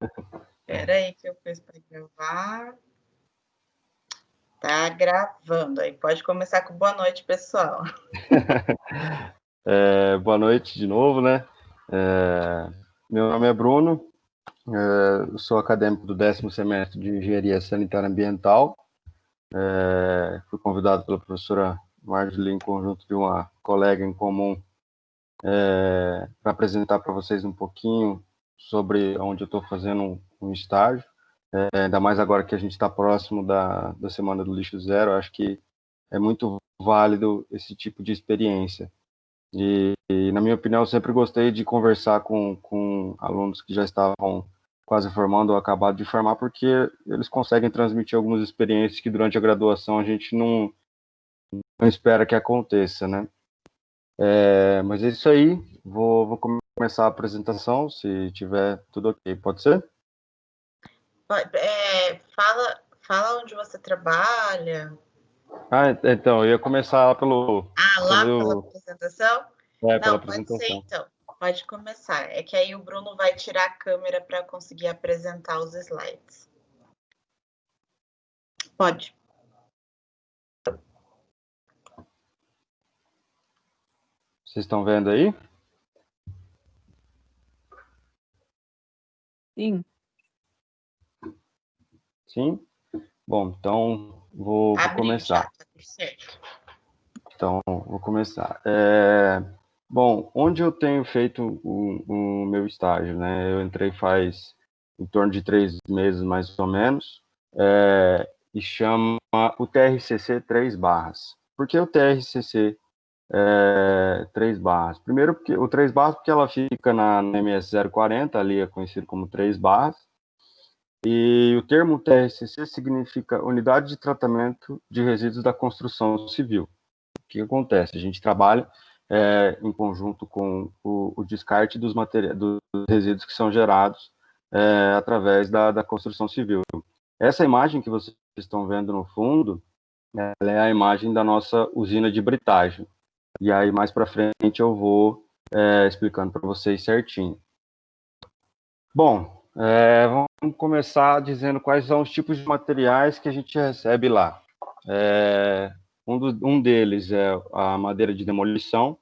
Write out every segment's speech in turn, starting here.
Espera aí que eu pus para gravar. Tá gravando. Aí pode começar com boa noite, pessoal. Boa noite de novo, né? Meu nome é Bruno, eu sou acadêmico do 10º semestre de Engenharia Sanitária Ambiental. Fui convidado pela professora Marjorie em conjunto de uma colega em comum para apresentar para vocês um pouquinho sobre onde eu estou fazendo um estágio. Ainda mais agora que a gente está próximo da Semana do Lixo Zero, acho que é muito válido esse tipo de experiência. E, na minha opinião, eu sempre gostei de conversar com alunos que já estavam quase formando ou acabados de formar, porque eles conseguem transmitir algumas experiências que durante a graduação a gente não espera que aconteça, né? Mas é isso aí, vou começar a apresentação, se tiver tudo ok, pode ser? Fala onde você trabalha. Então, eu ia começar Lá pela apresentação? pela Não, pode ser apresentação. então. Pode começar. É que aí o Bruno vai tirar a câmera para conseguir apresentar os slides. Pode. Vocês estão vendo aí? Sim. Sim? Bom, então vou Abriu já, começar. tá tudo certo. Então, vou começar. Bom, onde eu tenho feito o meu estágio, né? Eu entrei faz em torno de 3 meses, mais ou menos, e chama o TRCC 3 barras. Por que o TRCC 3 barras? Primeiro, porque o 3 barras, porque ela fica na MS 040, ali é conhecido como 3 barras, e o termo TRCC significa Unidade de Tratamento de Resíduos da Construção Civil. O que acontece? A gente trabalha em conjunto com o descarte dos resíduos que são gerados através da construção civil. Essa imagem que vocês estão vendo no fundo, ela é a imagem da nossa usina de britagem. E aí, mais para frente, eu vou explicando para vocês certinho. Bom, vamos começar dizendo quais são os tipos de materiais que a gente recebe lá. Um deles é a madeira de demolição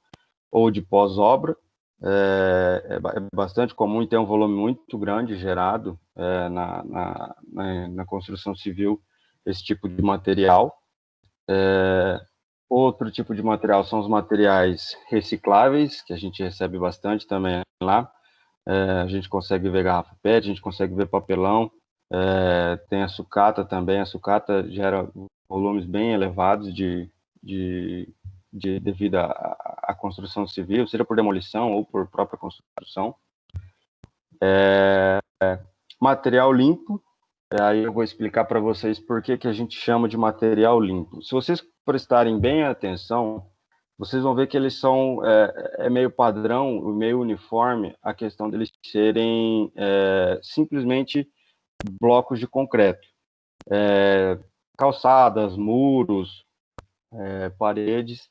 ou de pós-obra. É bastante comum e tem um volume muito grande gerado na construção civil, esse tipo de material. Outro tipo de material são os materiais recicláveis, que a gente recebe bastante também lá. A gente consegue ver garrafa PET, a gente consegue ver papelão, tem a sucata também. A sucata gera volumes bem elevados devido à construção civil, seja por demolição ou por própria construção. Material limpo, aí eu vou explicar para vocês por que a gente chama de material limpo. Se vocês prestarem bem atenção, vocês vão ver que eles são meio padrão, meio uniforme, a questão deles serem simplesmente blocos de concreto. Calçadas, muros, paredes.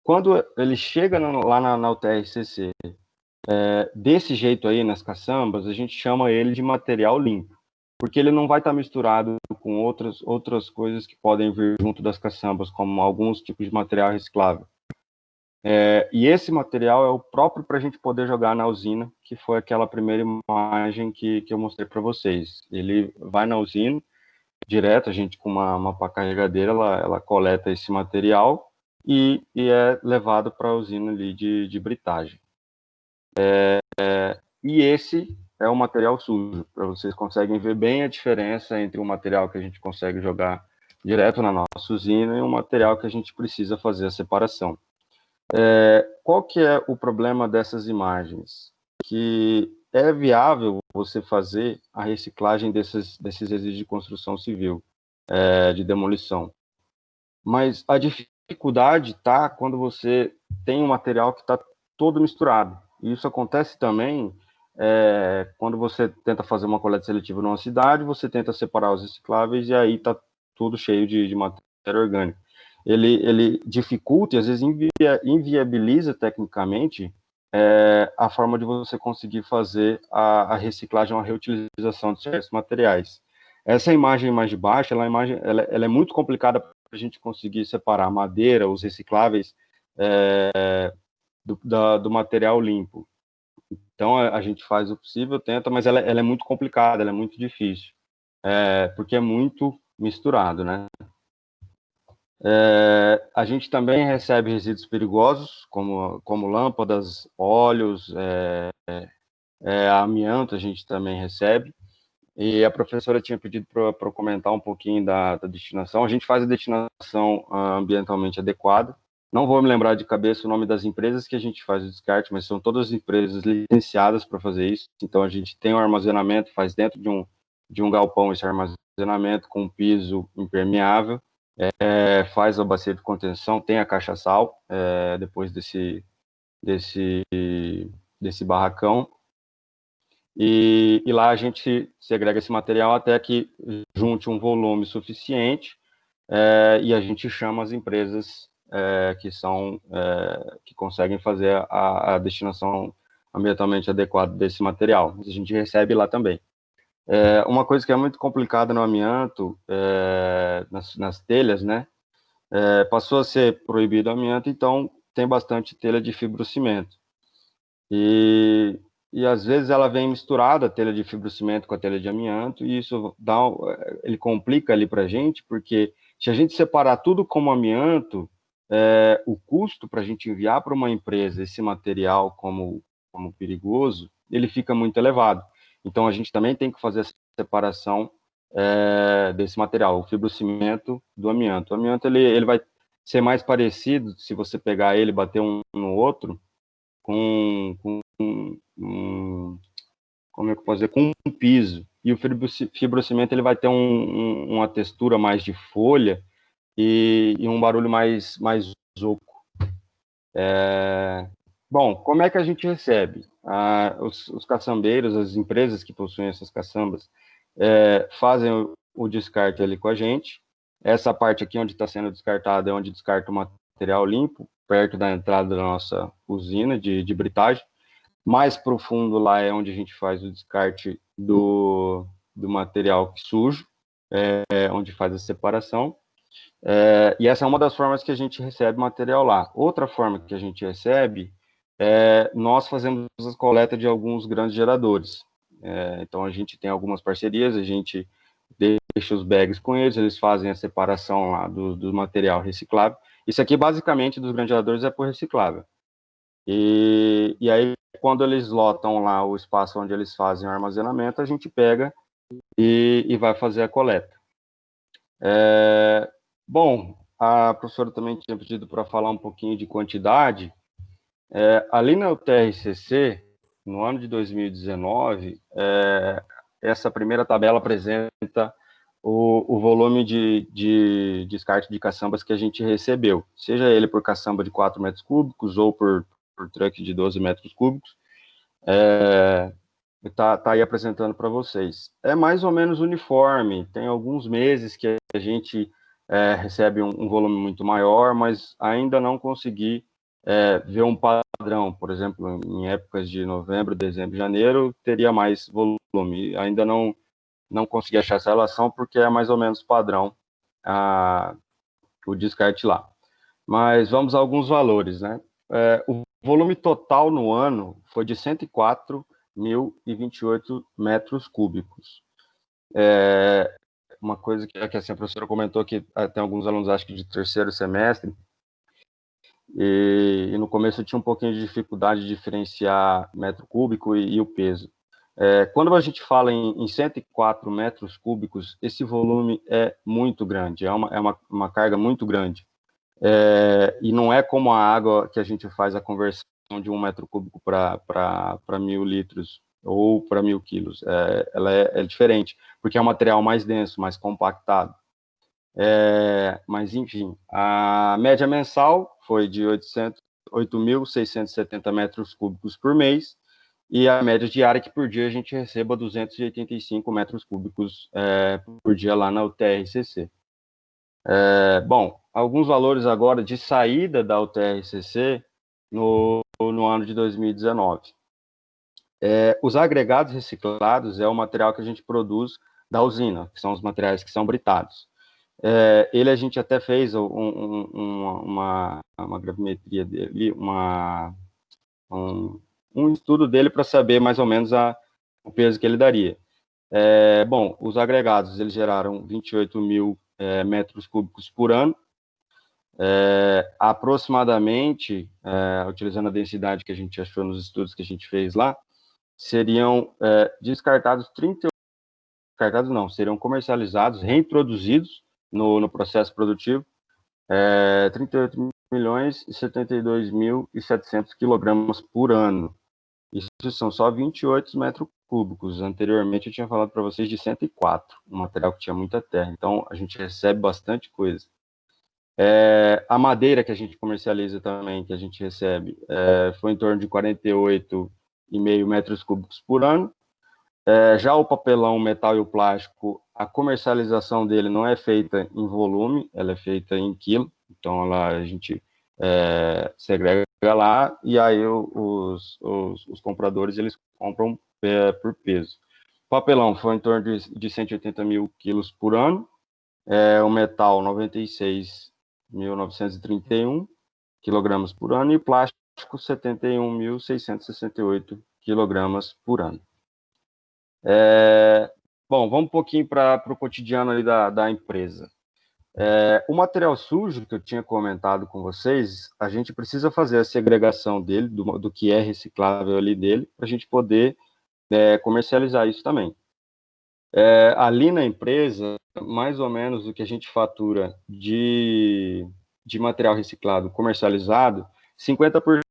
Quando ele chega lá na UTRCC, desse jeito aí, nas caçambas, a gente chama ele de material limpo, porque ele não vai estar misturado com outras coisas que podem vir junto das caçambas, como alguns tipos de material reciclável. E esse material é o próprio para a gente poder jogar na usina, que foi aquela primeira imagem que eu mostrei para vocês. Ele vai na usina, direto, a gente com uma pá carregadeira, ela coleta esse material e é levado para a usina ali de britagem. E esse é o material sujo, para vocês conseguem ver bem a diferença entre um material que a gente consegue jogar direto na nossa usina e um material que a gente precisa fazer a separação. Qual que é o problema dessas imagens? Que é viável você fazer a reciclagem desses resíduos de construção civil, de demolição. Mas a dificuldade está quando você tem um material que está todo misturado. E isso acontece também quando você tenta fazer uma coleta seletiva numa cidade, você tenta separar os recicláveis e aí está tudo cheio de matéria orgânica. Ele dificulta e às vezes inviabiliza tecnicamente a forma de você conseguir fazer a reciclagem ou a reutilização de certos materiais. Essa imagem mais de baixo, ela é muito complicada para a gente conseguir separar a madeira, os recicláveis, do material limpo. Então, a gente faz o possível, tenta, mas ela é muito complicada, ela é muito difícil, porque é muito misturado, né? A gente também recebe resíduos perigosos, como lâmpadas, óleos, amianto a gente também recebe. E a professora tinha pedido para eu comentar um pouquinho da destinação. A gente faz a destinação ambientalmente adequada. Não vou me lembrar de cabeça o nome das empresas que a gente faz o descarte, mas são todas empresas licenciadas para fazer isso. Então, a gente tem um armazenamento, faz dentro de um galpão esse armazenamento com um piso impermeável, faz a bacia de contenção, tem a caixa sal, depois desse, desse barracão. E lá a gente segrega esse material até que junte um volume suficiente, e a gente chama as empresas que conseguem fazer a destinação ambientalmente adequada desse material. A gente recebe lá também. Uma coisa que é muito complicada no amianto, nas telhas, né? Passou a ser proibido o amianto, então tem bastante telha de fibrocimento. E às vezes ela vem misturada, a telha de fibrocimento com a telha de amianto, e isso ele complica ali para a gente, porque se a gente separar tudo como amianto, o custo para a gente enviar para uma empresa esse material como perigoso, ele fica muito elevado. Então a gente também tem que fazer essa separação desse material, o fibrocimento do amianto. O amianto ele vai ser mais parecido, se você pegar ele e bater um no outro, com como é que eu posso dizer, com um piso. E o fibrocimento ele vai ter uma textura mais de folha e um barulho mais oco. Bom, como é que a gente recebe? Os caçambeiros, as empresas que possuem essas caçambas, fazem o descarte ali com a gente. Essa parte aqui onde está sendo descartado é onde descarta o material limpo, perto da entrada da nossa usina de britagem. Mais profundo lá é onde a gente faz o descarte do material sujo, onde faz a separação. E essa é uma das formas que a gente recebe material lá. Outra forma que a gente recebe nós fazemos a coleta de alguns grandes geradores. Então, a gente tem algumas parcerias, a gente deixa os bags com eles fazem a separação lá do material reciclável. Isso aqui, basicamente, dos grandes geradores é por reciclável. E aí, quando eles lotam lá o espaço onde eles fazem o armazenamento, a gente pega e vai fazer a coleta. Bom, a professora também tinha pedido para falar um pouquinho de quantidade. Ali na UTRCC, no ano de 2019, essa primeira tabela apresenta o volume de descarte de caçambas que a gente recebeu, seja ele por caçamba de 4 metros cúbicos ou por truck de 12 metros cúbicos, tá aí apresentando para vocês. É mais ou menos uniforme, tem alguns meses que a gente recebe um volume muito maior, mas ainda não consegui ver um padrão. Por exemplo, em épocas de novembro, dezembro, janeiro, teria mais volume. Ainda não consegui achar essa relação, porque é mais ou menos padrão o descarte lá. Mas vamos a alguns valores, né? O volume total no ano foi de 104.028 metros cúbicos. Uma coisa que assim, a professora comentou que tem alguns alunos, acho que de terceiro semestre, e no começo eu tinha um pouquinho de dificuldade de diferenciar metro cúbico e o peso. Quando a gente fala em 104 metros cúbicos, esse volume é muito grande, é uma carga muito grande. E não é como a água que a gente faz a conversão de 1 metro cúbico para 1.000 litros ou para 1.000 quilos. Ela é diferente, porque é um material mais denso, mais compactado. Mas, enfim, a média mensal foi de 8.670 metros cúbicos por mês, e a média diária que por dia a gente receba 285 metros cúbicos por dia lá na UTRCC. Bom, alguns valores agora de saída da UTRCC no no ano de 2019. Os agregados reciclados é o material que a gente produz da usina, que são os materiais que são britados. Ele a gente até fez uma gravimetria dele, um estudo dele para saber mais ou menos o peso que ele daria. Bom, os agregados eles geraram 28 mil metros cúbicos por ano, aproximadamente, utilizando a densidade que a gente achou nos estudos que a gente fez lá, seriam descartados 38, descartados não, seriam comercializados, reintroduzidos no processo produtivo, 38 milhões e 72.700 quilogramas por ano. Isso são só 28 metros cúbicos. Anteriormente eu tinha falado para vocês de 104, um material que tinha muita terra. Então a gente recebe bastante coisa. A madeira que a gente comercializa também, que a gente recebe, foi em torno de 48,5 metros cúbicos por ano. Já o papelão, o metal e o plástico, a comercialização dele não é feita em volume, ela é feita em quilo. Então lá a gente segrega lá e aí os compradores eles compram por peso. O papelão foi em torno de 180 mil quilos por ano, o metal 96.931 quilogramas por ano e plástico 71.668 quilogramas por ano. Bom, vamos um pouquinho para o cotidiano ali da empresa. O material sujo que eu tinha comentado com vocês, a gente precisa fazer a segregação dele, do que é reciclável ali dele, para a gente poder comercializar isso também. Ali na empresa, mais ou menos o que a gente fatura de material reciclado comercializado, 50%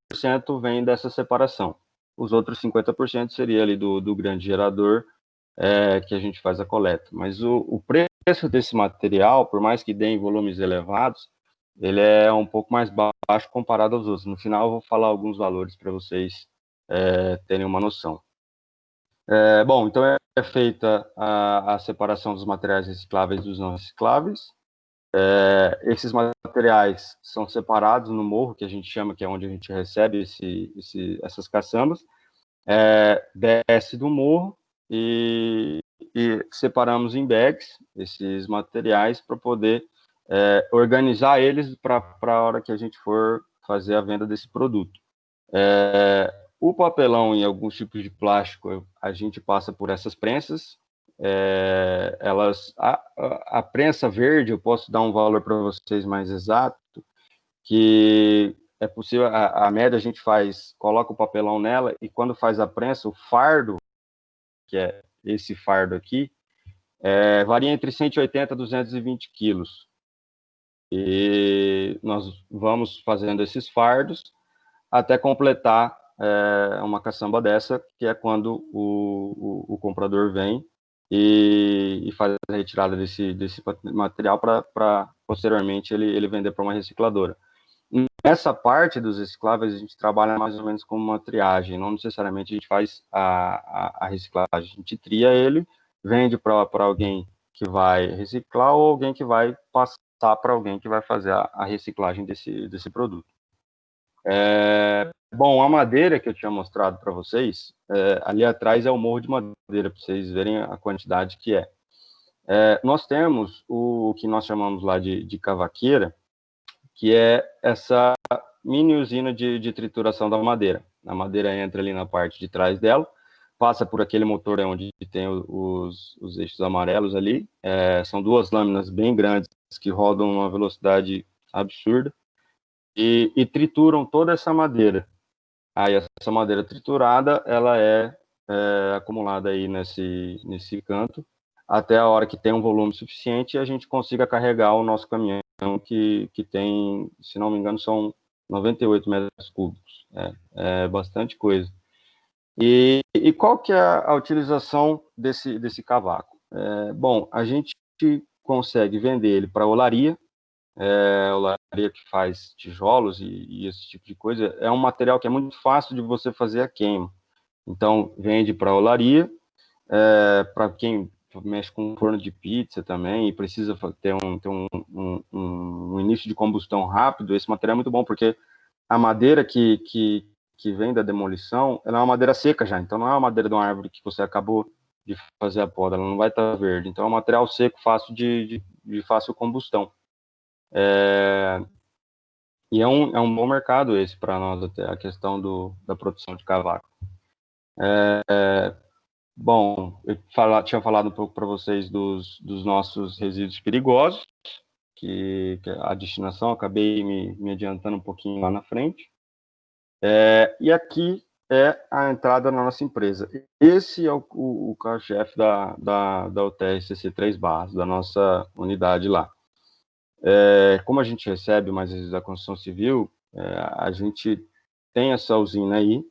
vem dessa separação. Os outros 50% seria ali do grande gerador, que a gente faz a coleta. Mas o preço desse material, por mais que dê em volumes elevados, ele é um pouco mais baixo comparado aos outros. No final eu vou falar alguns valores para vocês terem uma noção. Bom, então é feita a separação dos materiais recicláveis dos não recicláveis. Esses materiais são separados no morro, que a gente chama, que é onde a gente recebe essas caçambas. Desce do morro e separamos em bags esses materiais para poder organizar eles para a hora que a gente for fazer a venda desse produto. O papelão e alguns tipos de plástico, a gente passa por essas prensas. A prensa verde, eu posso dar um valor para vocês mais exato, que é possível, a média a gente coloca o papelão nela, e quando faz a prensa, o fardo, que é esse fardo aqui, varia entre 180 e 220 quilos. E nós vamos fazendo esses fardos até completar uma caçamba dessa, que é quando o comprador vem e faz a retirada desse material para posteriormente ele vender para uma recicladora. Nessa parte dos recicláveis, a gente trabalha mais ou menos como uma triagem, não necessariamente a gente faz a reciclagem, a gente tria ele, vende para alguém que vai reciclar ou alguém que vai passar para alguém que vai fazer a reciclagem desse produto. Bom, a madeira que eu tinha mostrado para vocês, ali atrás é o morro de madeira, para vocês verem a quantidade que é. Nós temos o que nós chamamos lá de cavaqueira, que é essa mini usina de trituração da madeira. A madeira entra ali na parte de trás dela, passa por aquele motor onde tem os eixos amarelos ali, são duas lâminas bem grandes que rodam uma velocidade absurda, e trituram toda essa madeira. Aí essa madeira triturada, ela é acumulada aí nesse canto, até a hora que tem um volume suficiente e a gente consiga carregar o nosso caminhão, que tem, se não me engano, são 98 metros cúbicos. É bastante coisa. E qual que é a utilização desse cavaco? Bom, a gente consegue vender ele para olaria, olaria que faz tijolos e esse tipo de coisa. É um material que é muito fácil de você fazer a queima. Então, vende para olaria, para quem mexe com forno de pizza também e precisa ter um início de combustão rápido. Esse material é muito bom, porque a madeira que que vem da demolição, ela é uma madeira seca já, então não é uma madeira de uma árvore que você acabou de fazer a poda, ela não vai estar verde. Então é um material seco, fácil de fácil combustão. E é um bom mercado esse para nós, até a questão da produção de cavaco. Bom, tinha falado um pouco para vocês dos nossos resíduos perigosos, que a destinação, acabei me adiantando um pouquinho lá na frente. E aqui é a entrada na nossa empresa. Esse é o carro-chefe da UTR CC3 Barras, da nossa unidade lá. Como a gente recebe mais vezes da construção civil, a gente tem essa usina aí,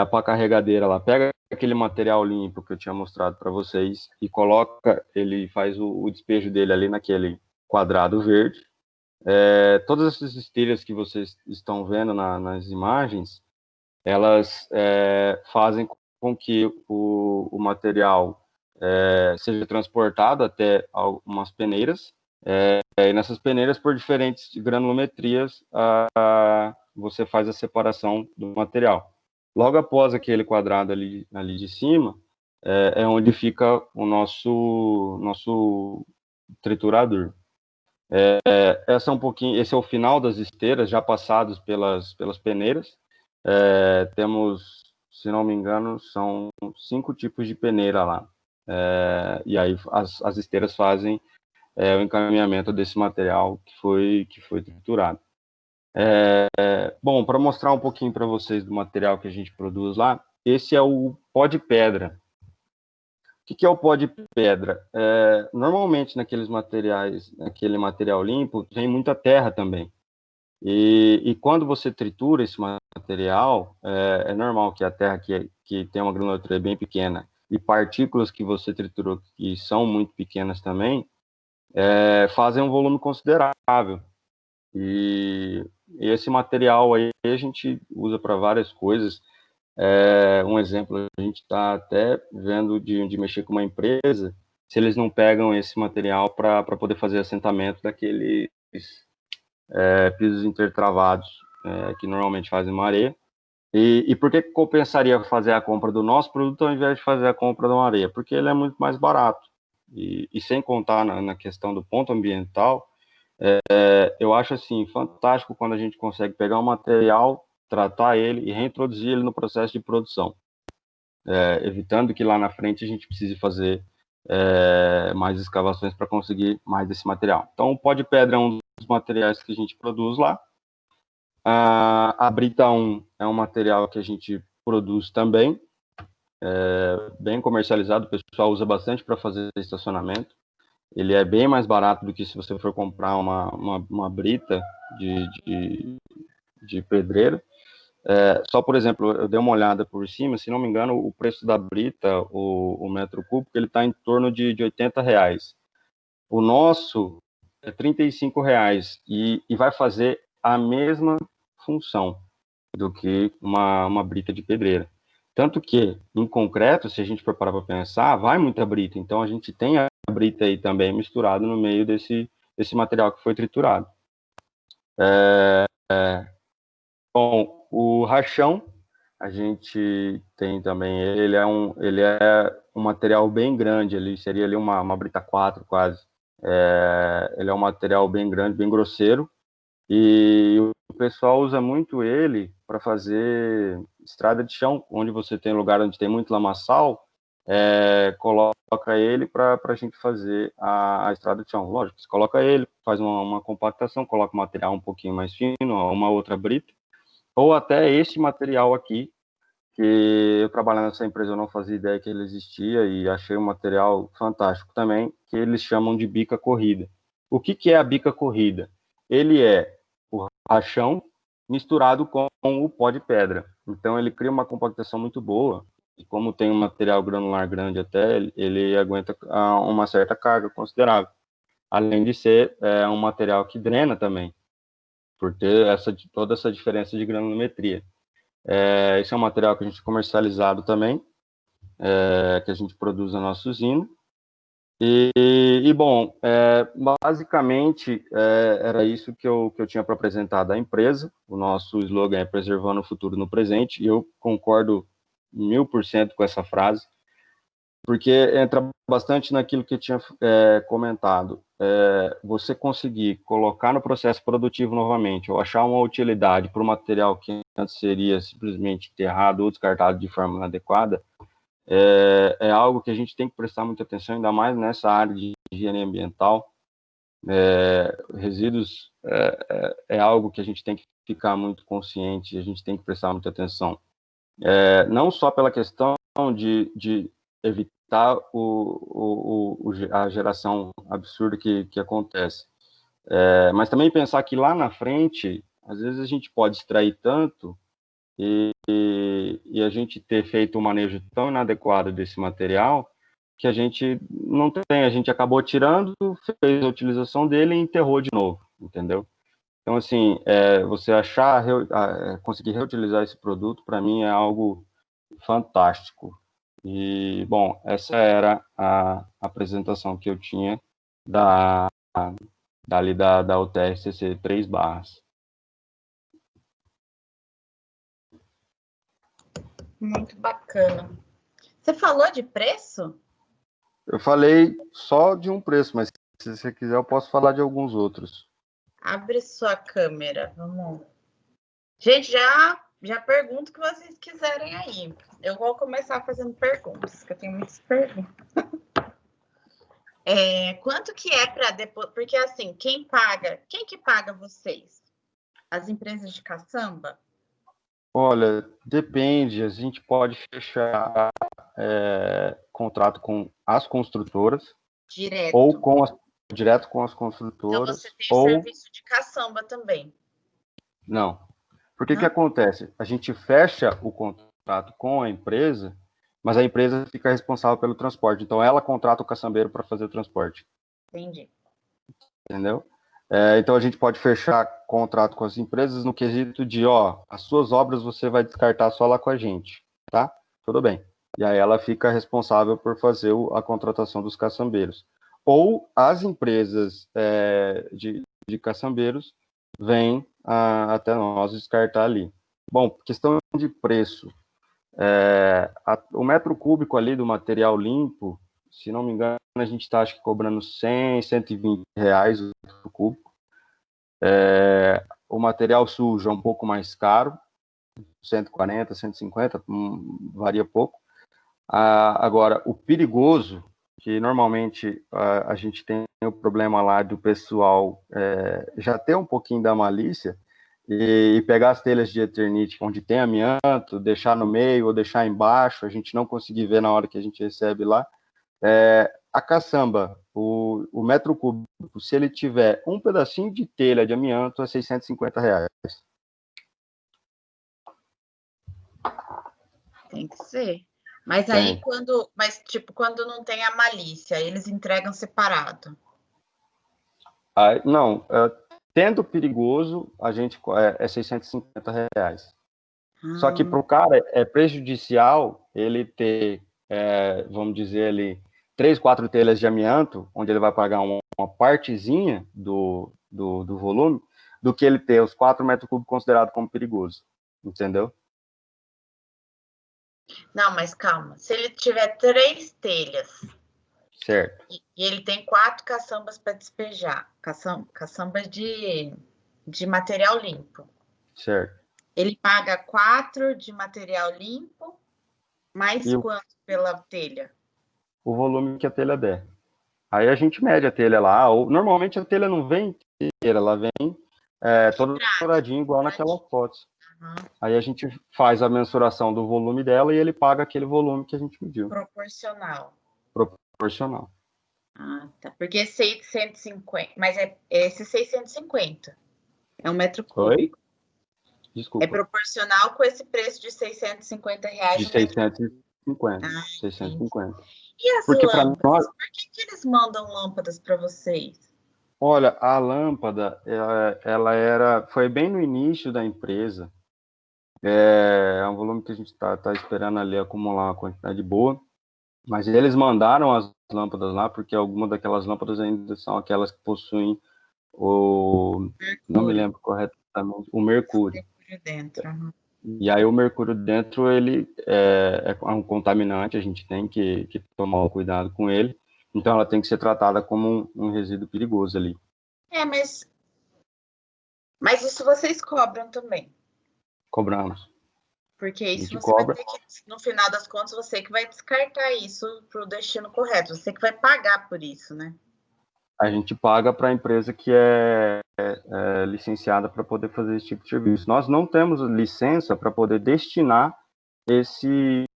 a pá carregadeira lá pega aquele material limpo que eu tinha mostrado para vocês e coloca, ele faz o despejo dele ali naquele quadrado verde. Todas essas esteiras que vocês estão vendo nas imagens, elas fazem com que o material seja transportado até algumas peneiras, e nessas peneiras, por diferentes granulometrias, você faz a separação do material. Logo após aquele quadrado ali de cima, onde fica o nosso triturador. Esse é o final das esteiras, já passados pelas peneiras. Temos, se não me engano, são 5 tipos de peneira lá. E aí as esteiras fazem o encaminhamento desse material que foi triturado. Bom, para mostrar um pouquinho para vocês do material que a gente produz lá, esse é o pó de pedra. O que é o pó de pedra? Normalmente naqueles materiais, naquele material limpo, tem muita terra também. E quando você tritura esse material, é normal que a terra que tem uma granulometria bem pequena e partículas que você triturou que são muito pequenas também, fazem um volume considerável. E esse material aí a gente usa para várias coisas. Um exemplo, a gente está até vendo de mexer com uma empresa, se eles não pegam esse material para poder fazer assentamento daqueles pisos intertravados que normalmente fazem maré. E por que compensaria fazer a compra do nosso produto ao invés de fazer a compra da areia? Porque ele é muito mais barato. E sem contar na questão do ponto ambiental, eu acho assim fantástico quando a gente consegue pegar um material, tratar ele e reintroduzir ele no processo de produção, evitando que lá na frente a gente precise fazer mais escavações para conseguir mais desse material. Então, o pó de pedra é um dos materiais que a gente produz lá. A Brita 1 é um material que a gente produz também, bem comercializado, o pessoal usa bastante para fazer estacionamento. Ele é bem mais barato do que se você for comprar uma brita de pedreiro. Só, por exemplo, eu dei uma olhada por cima, se não me engano, o preço da brita, o metro cúbico, ele está em torno de R$ 80. O nosso é R$ 35 e vai fazer a mesma função do que uma brita de pedreira. Tanto que, em concreto, se a gente for parar para pensar, vai muita brita. Então, a gente tem a brita aí também misturado no meio desse material que foi triturado. Bom, o rachão, a gente tem também, ele é um material bem grande, ele seria ali uma brita 4 quase. Ele é um material bem grande, bem grosseiro, e o pessoal usa muito ele para fazer estrada de chão, onde você tem lugar onde tem muito lamaçal, coloca ele para a gente fazer a estrada de chão. Lógico, você coloca ele, faz uma compactação, coloca o material um pouquinho mais fino, uma outra brita, ou até este material aqui, que eu trabalhando nessa empresa eu não fazia ideia que ele existia e achei um material fantástico também, que eles chamam de bica corrida. O que é a bica corrida? Ele é o rachão misturado com o pó de pedra. Então ele cria uma compactação muito boa e como tem um material granular grande até, ele aguenta uma certa carga considerável. Além de ser um material que drena também, por ter toda essa diferença de granulometria. Esse é um material que a gente comercializado também, que a gente produz na nossa usina. Bom, basicamente era isso que eu tinha para apresentar da empresa. O nosso slogan é preservando o futuro no presente, e eu concordo 1000% com essa frase, porque entra bastante naquilo que eu tinha comentado. Você conseguir colocar no processo produtivo novamente, ou achar uma utilidade para o material que antes seria simplesmente enterrado ou descartado de forma inadequada, é algo que a gente tem que prestar muita atenção, ainda mais nessa área de higiene ambiental. Resíduos é algo que a gente tem que ficar muito consciente, a gente tem que prestar muita atenção. Não só pela questão de evitar a geração absurda que acontece, mas também pensar que lá na frente, às vezes a gente pode extrair tanto e a gente ter feito um manejo tão inadequado desse material que a gente não tem, a gente acabou tirando, fez a utilização dele e enterrou de novo, entendeu? Então, assim, você conseguir reutilizar esse produto, para mim, é algo fantástico. E, bom, essa era a apresentação que eu tinha da UTR-CC 3 barras. Muito bacana. Você falou de preço? Eu falei só de um preço, mas se você quiser eu posso falar de alguns outros. Abre sua câmera, vamos. Gente, já pergunto o que vocês quiserem aí. Eu vou começar fazendo perguntas, que eu tenho muitas perguntas. Quanto que é para depois? Porque assim, quem que paga vocês? As empresas de caçamba? Olha, depende, a gente pode fechar contrato com as construtoras, Direto. ou direto com as Então construtoras, você tem o ou serviço de caçamba também. não. Porque que Não? acontece? A gente fecha o contrato com a empresa, mas a empresa fica responsável pelo transporte. Então, ela contrata o caçambeiro para fazer o transporte. Entendi. Entendeu? Então, a gente pode fechar contrato com as empresas no quesito de, as suas obras você vai descartar só lá com a gente, tá? Tudo bem. E aí ela fica responsável por fazer a contratação dos caçambeiros. Ou as empresas de caçambeiros vêm até nós descartar ali. Bom, questão de preço. O metro cúbico ali do material limpo, se não me engano, a gente está acho que cobrando 100, R$ 120 o metro cúbico. O material sujo é um pouco mais caro, 140, 150, varia pouco. Agora, o perigoso, que normalmente a gente tem o problema lá do pessoal já ter um pouquinho da malícia e pegar as telhas de Eternit onde tem amianto, deixar no meio ou deixar embaixo, a gente não conseguir ver na hora que a gente recebe lá. A caçamba, o metro cúbico, se ele tiver um pedacinho de telha de amianto, é R$ 650. Tem que ser. Mas aí quando não tem a malícia, eles entregam separado. Não, tendo perigoso, a gente é R$ 650. Só que para o cara é prejudicial ele ter, vamos dizer ali, 3, 4 telhas de amianto, onde ele vai pagar uma partezinha do volume, do que ele ter os 4 metros cúbicos considerado como perigoso. Entendeu? Não, mas calma. Se ele tiver 3 telhas Certo. e ele tem 4 caçambas para despejar, caçambas de material limpo. Certo. Ele paga 4 de material limpo, mais quanto pela telha? O volume que a telha der. Aí a gente mede a telha lá, ou normalmente a telha não vem inteira, ela vem toda douradinha, igual naquela foto. Uhum. Aí a gente faz a mensuração do volume dela e ele paga aquele volume que a gente mediu. Proporcional. Proporcional. Ah, tá. Porque 650, mas esse 650 é um metro cúbico. Oi? Desculpa. É proporcional com esse preço de R$ 650. De 650. Ah, 650. E as porque lâmpadas? Nós... Por que eles mandam lâmpadas para vocês? Olha, a lâmpada, ela foi bem no início da empresa. É um volume que a gente está esperando ali acumular uma quantidade boa. Mas eles mandaram as lâmpadas lá, porque algumas daquelas lâmpadas ainda são aquelas que possuem o... Não me lembro corretamente, o mercúrio. Mercúrio dentro. Uhum. E aí o mercúrio dentro, ele é um contaminante, a gente tem que tomar cuidado com ele. Então ela tem que ser tratada como um resíduo perigoso ali. Mas isso vocês cobram também. Cobramos. Porque A isso gente você vai cobra. ter que, no final das contas, você que vai descartar isso para o destino correto. Você que vai pagar por isso, né? A gente paga para a empresa que é licenciada para poder fazer esse tipo de serviço. Nós não temos licença para poder destinar esse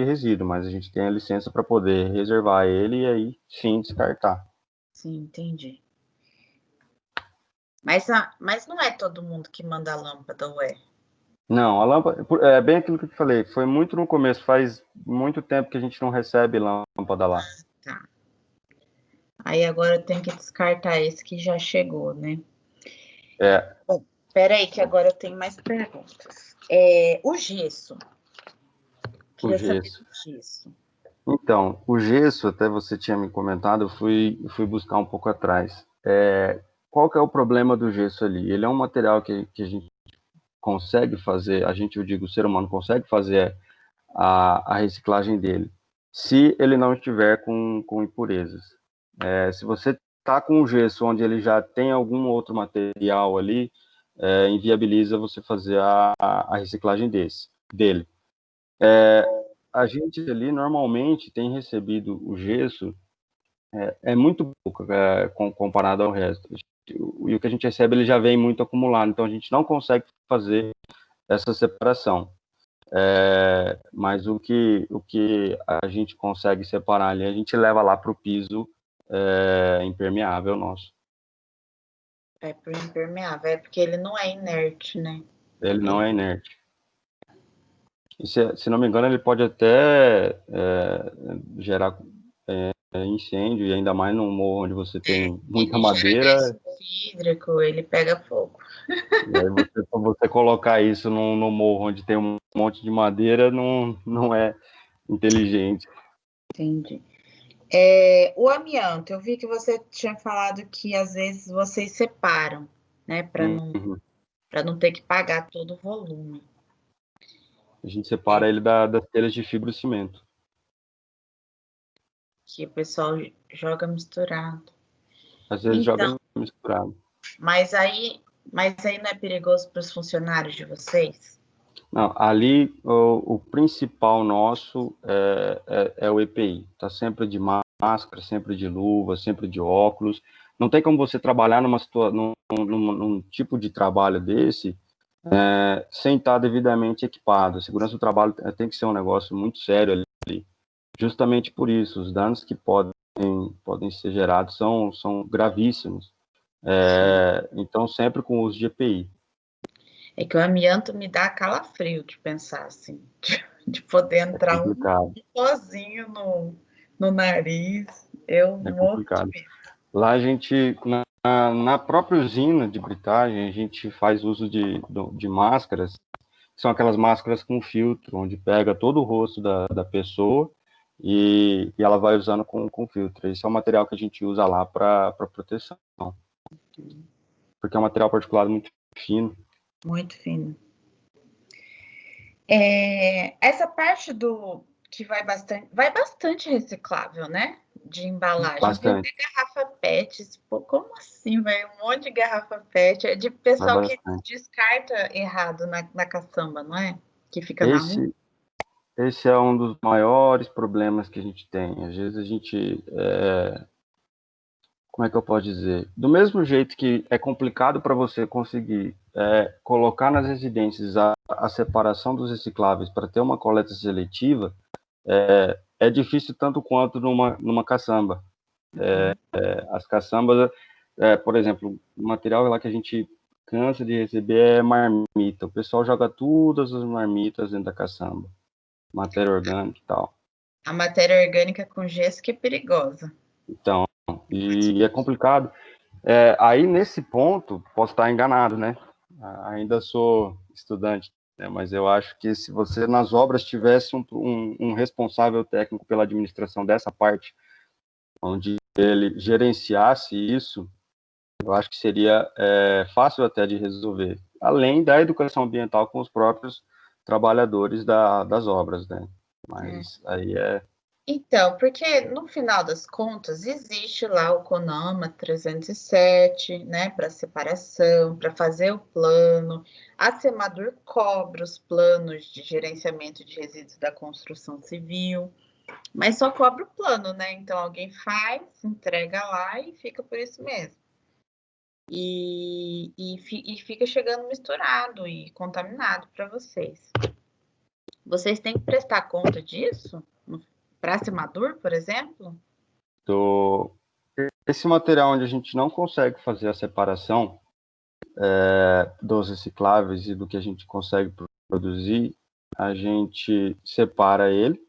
resíduo, mas a gente tem a licença para poder reservar ele e aí sim descartar. Sim, entendi. Mas não é todo mundo que manda a lâmpada, ué? Não, a lâmpada, é bem aquilo que eu te falei, foi muito no começo, faz muito tempo que a gente não recebe lâmpada lá. Tá. Aí agora eu tenho que descartar esse que já chegou, né? É. Bom, peraí que agora eu tenho mais perguntas. O gesso. O Queria saber gesso. do gesso. Então, o gesso, até você tinha me comentado, eu fui buscar um pouco atrás. Qual que é o problema do gesso ali? Ele é um material que a gente consegue fazer, eu digo, o ser humano consegue fazer a reciclagem dele, se ele não estiver com impurezas. Se você está com um gesso onde ele já tem algum outro material ali, inviabiliza você fazer a reciclagem dele. A gente ali normalmente tem recebido o gesso muito pouco comparado ao resto. E o que a gente recebe ele já vem muito acumulado, então a gente não consegue fazer essa separação. Mas o que a gente consegue separar ali, a gente leva lá para o piso impermeável nosso. É pro impermeável, é porque ele não é inerte, né? Ele não é inerte. E se não me engano, ele pode até gerar incêndio, e ainda mais num morro onde você tem muita Ele gera madeira. gás hídrico, ele pega fogo. E aí você colocar isso no morro onde tem um monte de madeira, não é inteligente. Entendi. O amianto, eu vi que você tinha falado que às vezes vocês separam, né? Para Uhum. não ter que pagar todo o volume. A gente separa ele das telhas de fibrocimento. Que o pessoal joga misturado. Às vezes Então, joga misturado. mas aí não é perigoso para os funcionários de vocês? Não, ali o principal nosso é o EPI. Está sempre de máscara, sempre de luva, sempre de óculos. Não tem como você trabalhar num tipo de trabalho desse sem estar devidamente equipado. A segurança do trabalho tem que ser um negócio muito sério ali. Justamente por isso, os danos que podem ser gerados são gravíssimos. Então, sempre com o uso de EPI. É que o amianto me dá calafrio de pensar assim, de poder entrar um pozinho no nariz. Eu morro de medo. Lá a gente, na própria usina de britagem, a gente faz uso de máscaras, que são aquelas máscaras com filtro, onde pega todo o rosto da pessoa e ela vai usando com filtro. Esse é o material que a gente usa lá para proteção. Porque é um material particulado muito fino. Muito fino. Essa parte do que vai bastante reciclável, né? De embalagem. Bastante. Tem garrafa PET. Pô, como assim, vai? Um monte de garrafa PET. É de pessoal que descarta errado na caçamba, não é? Que fica na rua. Esse é um dos maiores problemas que a gente tem. Às vezes a gente como é que eu posso dizer? Do mesmo jeito que é complicado para você conseguir colocar nas residências a separação dos recicláveis para ter uma coleta seletiva, é difícil tanto quanto numa caçamba. As caçambas, por exemplo, o material lá que a gente cansa de receber é marmita. O pessoal joga todas as marmitas dentro da caçamba, matéria orgânica e tal. A matéria orgânica com gesso que é perigosa. Então, e é complicado. Aí, nesse ponto, posso estar enganado, né? Ainda sou estudante, né? Mas eu acho que se você, nas obras, tivesse um responsável técnico pela administração dessa parte onde ele gerenciasse isso, eu acho que seria fácil até de resolver, além da educação ambiental com os próprios trabalhadores das obras, né? Mas aí Então, porque no final das contas existe lá o CONAMA 307, né, para separação, para fazer o plano. A Semadur cobra os planos de gerenciamento de resíduos da construção civil, mas só cobra o plano, né? Então alguém faz, entrega lá e fica por isso mesmo. E fica chegando misturado e contaminado para vocês. Vocês têm que prestar conta disso? Para a Semadur, por exemplo? Esse material onde a gente não consegue fazer a separação dos recicláveis e do que a gente consegue produzir, a gente separa ele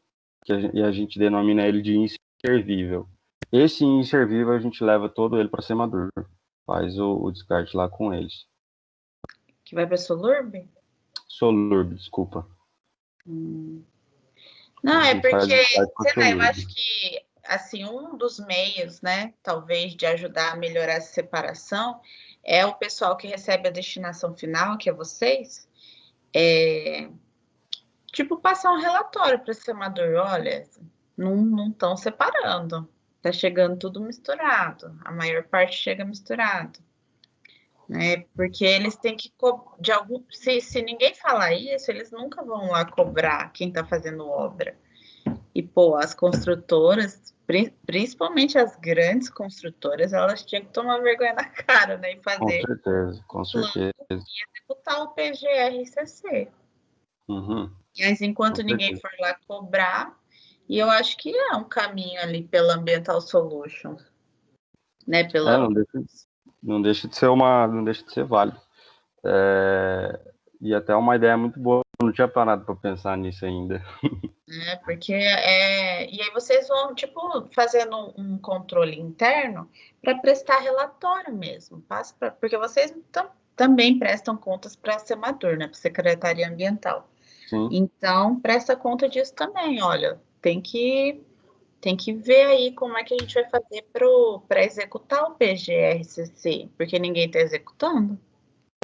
e a gente denomina ele de inservível. Esse inservível a gente leva todo ele para a Semadur, faz o descarte lá com eles. Que vai para Solurb? Solurb, desculpa. Não, é porque, sei lá, eu acho que, assim, um dos meios, né, talvez, de ajudar a melhorar essa separação é o pessoal que recebe a destinação final, que é vocês, tipo, passar um relatório para esse amador, olha, não estão separando, tá chegando tudo misturado, a maior parte chega misturado. Né? Porque eles têm que se ninguém falar isso, eles nunca vão lá cobrar quem está fazendo obra. E pô, as construtoras, principalmente as grandes construtoras, elas tinham que tomar vergonha na cara, né? E fazer com certeza. E executar o PGR-CC. Mas enquanto ninguém for lá cobrar, e eu acho que é um caminho ali pela Ambiental Solutions, né? Não deixa de ser válido. E até uma ideia muito boa, eu não tinha parado para pensar nisso ainda. Porque e aí vocês vão, tipo, fazendo um controle interno para prestar relatório mesmo, porque vocês também prestam contas para a Semadur, né, para a Secretaria Ambiental. Sim. Então, presta conta disso também, olha, tem que ver aí como é que a gente vai fazer para executar o PGR-CC, porque ninguém está executando.